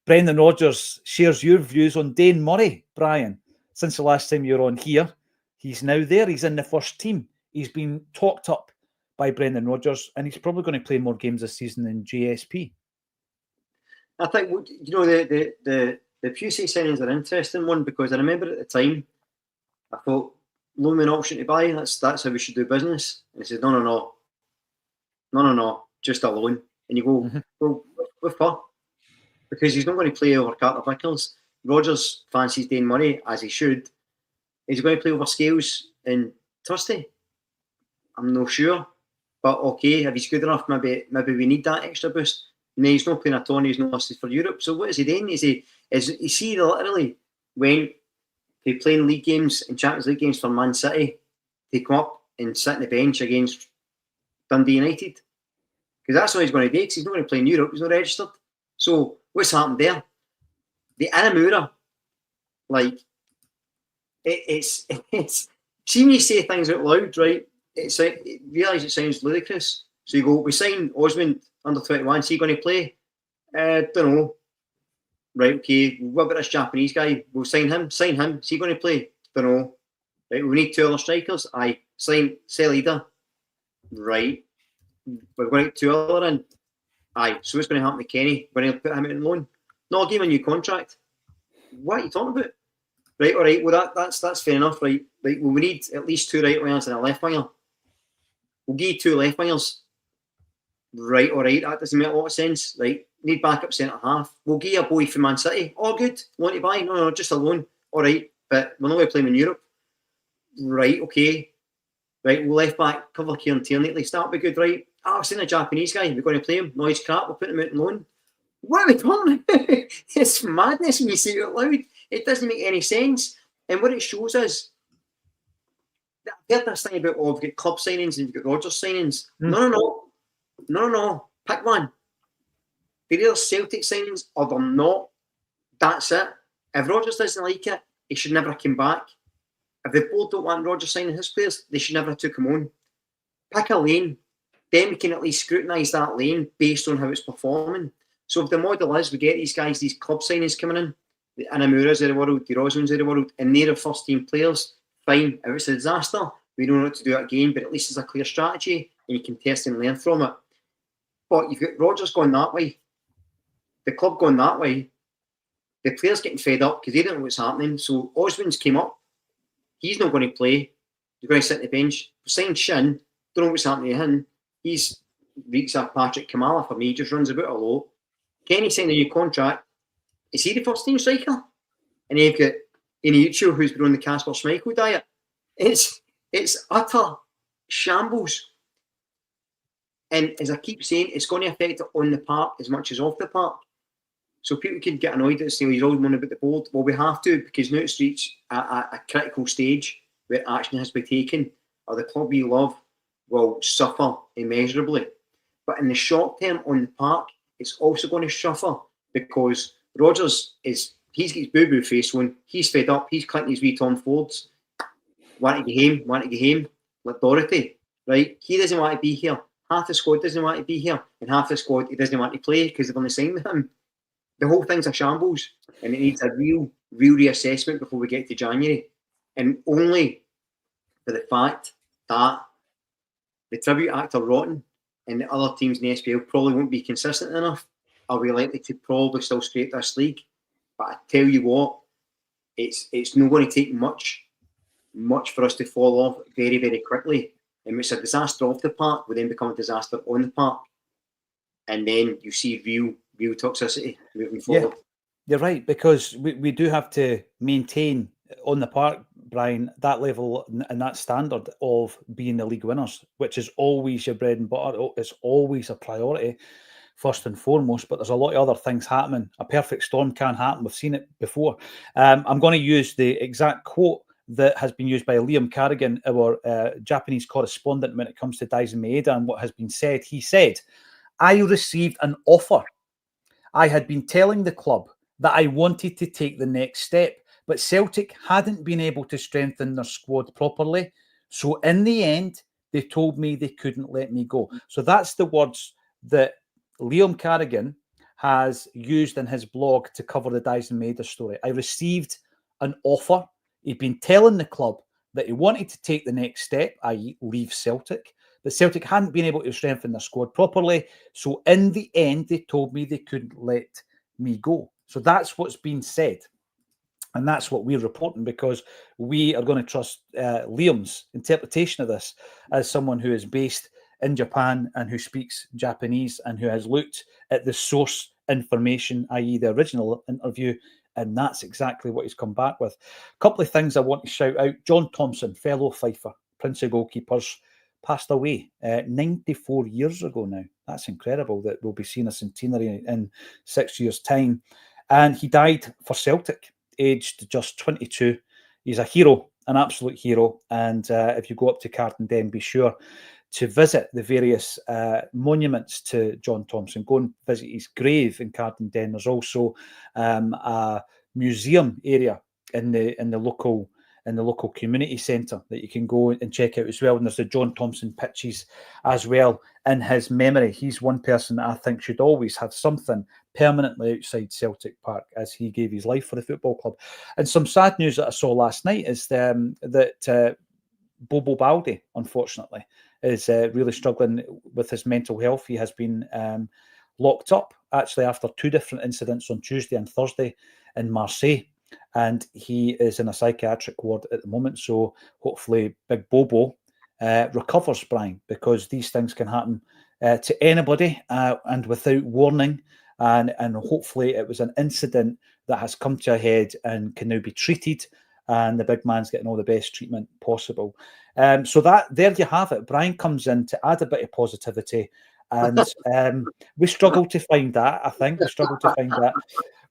Brendan Rodgers shares your views on Dane Murray, Brian. Since the last time you were on here, he's now there. He's in the first team. He's been talked up by Brendan Rodgers, and he's probably going to play more games this season than JSP. I think, you know, the Pusey signings are an interesting one, because I remember at the time, I thought, loan an option to buy, that's how we should do business. And he said, no, just a loan. And you go, well, with her, because he's not going to play over Carter Vickers. Rodgers fancies Dane Murray, as he should. He's going to play over Scales and Trusty? I'm not sure. But okay, if he's good enough, maybe we need that extra boost. No, he's not playing at all, he's not listed for Europe. So what is he doing? Is he literally went to playing league games and Champions League games for Man City to come up and sit on the bench against Dundee United? Because that's what he's going to do, because he's not going to play in Europe, he's not registered. So what's happened there? The Anamura, like, it's see when you say things out loud, right? Realise it sounds ludicrous. So you go, we signed Osmond under 21, is he going to play? Don't know. Right, okay, what about this Japanese guy? We'll sign him. Is he going to play? Don't know. Right, we need 2 other strikers. Aye, sign Celida. Right. We're going to get 2 other in. Aye, so what's going to happen to Kenny? We're going to put him out on loan. No, I'll give him a new contract. What are you talking about? Right, all right, well that's fair enough, right? Right, well we need at least 2 right wingers and a left winger. We'll give you 2 left wingers. Right, all right, that doesn't make a lot of sense. Right, need backup centre half. We'll give you a boy from Man City. Oh, good. Want to buy? No, just a loan. All right, but we're not going to play him in Europe. Right, okay. Right, we'll left back cover Kieran Tierney at least. That'll be good, right? I've seen a Japanese guy. We're going to play him. No, he's crap. We'll put him out on loan. What are we talking about? It's madness when you say it out loud. It doesn't make any sense. And what it shows us, I've heard this thing about, we've got club signings and you've got Rodgers signings. No. Pick one. They're either Celtic signings or they're not. That's it. If Rodgers doesn't like it, he should never have come back. If the board don't want Rodgers signing his players, they should never have took him on. Pick a lane. Then we can at least scrutinise that lane based on how it's performing. So if the model is we get these guys, these club signings coming in, the Anamuras of the world, the Rosmans of the world, and they're the first team players, fine. If it's a disaster, we don't know what to do again, but at least there's a clear strategy and you can test and learn from it. But you've got Rodgers going that way, the club going that way, the players getting fed up because they don't know what's happening. So Osmond's came up, he's not going to play, you're going to sit on the bench. Signed Shin, don't know what's happening to him. He's reeks of Patrick Kamala for me, he just runs about a lot. Kenny signed a new contract. Is he the first team striker? And then you've got Iniucho, who's been on the Kasper Schmeichel diet. It's utter shambles. And as I keep saying, it's going to affect it on the park as much as off the park. So people can get annoyed at saying he's always moaning about the board. Well, we have to, because now it's reached a critical stage where action has to be taken, or the club we love will suffer immeasurably. But in the short term on the park, it's also going to suffer because Rodgers he's got his boo-boo face on, he's fed up, he's clicking his wee Tom Fords. Want to get home, like Dorothy, right? He doesn't want to be here. Half the squad doesn't want to be here, and half the squad he doesn't want to play because they've only signed him. The whole thing's a shambles, and it needs a real reassessment before we get to January. And only for the fact that the tribute act are rotten and the other teams in the SPL probably won't be consistent enough, are we likely to probably still scrape this league? But I tell you what, it's not going to take much for us to fall off very, very quickly. And it's a disaster off the park will then become a disaster on the park. And then you see real toxicity moving forward. Yeah, you're right, because we do have to maintain on the park, Brian, that level and that standard of being the league winners, which is always your bread and butter. It's always a priority, first and foremost, but there's a lot of other things happening. A perfect storm can happen. We've seen it before. I'm going to use the exact quote that has been used by Liam Carrigan, our Japanese correspondent, when it comes to Daizen Maeda and what has been said. He said, "I received an offer. I had been telling the club that I wanted to take the next step, but Celtic hadn't been able to strengthen their squad properly. So in the end, they told me they couldn't let me go." So that's the words that Liam Carrigan has used in his blog to cover the Daizen Maeda story. I received an offer. He'd been telling the club that he wanted to take the next step, i.e. leave Celtic, but Celtic hadn't been able to strengthen their squad properly. So in the end, they told me they couldn't let me go. So that's what's been said. And that's what we're reporting, because we are going to trust Liam's interpretation of this as someone who is based in Japan and who speaks Japanese and who has looked at the source information, i.e. the original interview, and that's exactly what he's come back with. A couple of things I want to shout out. John Thompson, fellow Fifer, Prince of goalkeepers, passed away 94 years ago now. That's incredible that we'll be seeing a centenary in 6 years' time. And he died for Celtic, aged just 22. He's a hero, an absolute hero. And if you go up to Cardenden, be sure to visit the various monuments to John Thompson. Go and visit his grave in Cardenden. There's also a museum area in the local community centre that you can go and check out as well. And there's the John Thompson pitches as well in his memory. He's one person that I think should always have something permanently outside Celtic Park, as he gave his life for the football club. And some sad news that I saw last night is that Bobo Baldi, unfortunately, is really struggling with his mental health. He has been locked up, actually, after 2 different incidents on Tuesday and Thursday in Marseille. And he is in a psychiatric ward at the moment. So hopefully Big Bobo recovers, Brian, because these things can happen to anybody and without warning. And hopefully it was an incident that has come to a head and can now be treated, and the big man's getting all the best treatment possible. So there you have it. Brian comes in to add a bit of positivity, and we struggle to find that. I think we struggle to find that.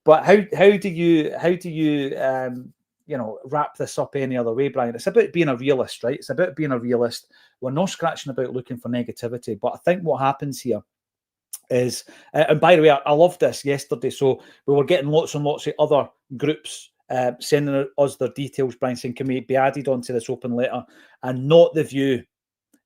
But how do you wrap this up any other way, Brian? It's about being a realist, right? It's about being a realist. We're not scratching about looking for negativity, but I think what happens here is, and by the way, I loved this yesterday. So we were getting lots and lots of other groups sending us their details, Brian, saying, can we be added onto this open letter? And Not the View.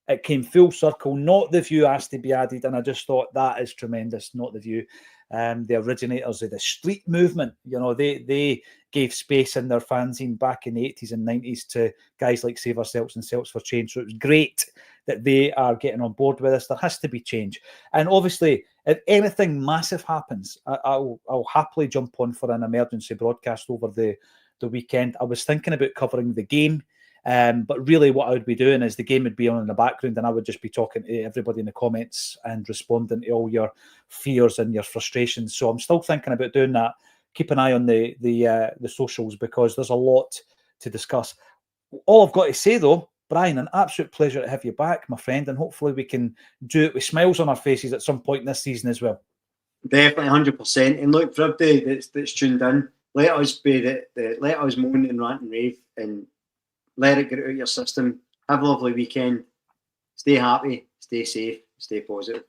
It came full circle. Not the View asked to be added, and I just thought that is tremendous. Not the View. The originators of the street movement, they gave space in their fanzine back in the 80s and 90s to guys like Save Ourselves and Celts for Change. So it was great that they are getting on board with us. There has to be change. And obviously, if anything massive happens, I'll happily jump on for an emergency broadcast over the weekend. I was thinking about covering the game. But really what I would be doing is the game would be on in the background, and I would just be talking to everybody in the comments and responding to all your fears and your frustrations. So I'm still thinking about doing that. Keep an eye on the socials, because there's a lot to discuss. All I've got to say though, Brian, an absolute pleasure to have you back, my friend, and hopefully we can do it with smiles on our faces at some point this season as well. Definitely, 100%. And look, for everybody that's tuned in, let us let us moan and rant and rave, and let it get out of your system. Have a lovely weekend. Stay happy, stay safe, stay positive.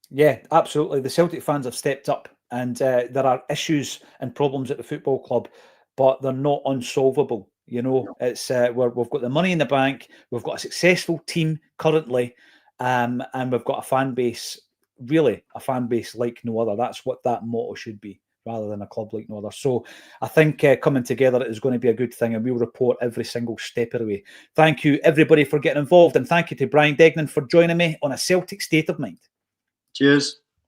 Yeah, absolutely. The Celtic fans have stepped up, and there are issues and problems at the football club, but they're not unsolvable. It's we've got the money in the bank, we've got a successful team currently, and we've got a fan base, really a fan base like no other. That's what that motto should be, rather than a club like no other. So I think coming together is going to be a good thing, and we'll report every single step of the way. Thank you, everybody, for getting involved, and thank you to Brian Degnan for joining me on A Celtic State of Mind. Cheers.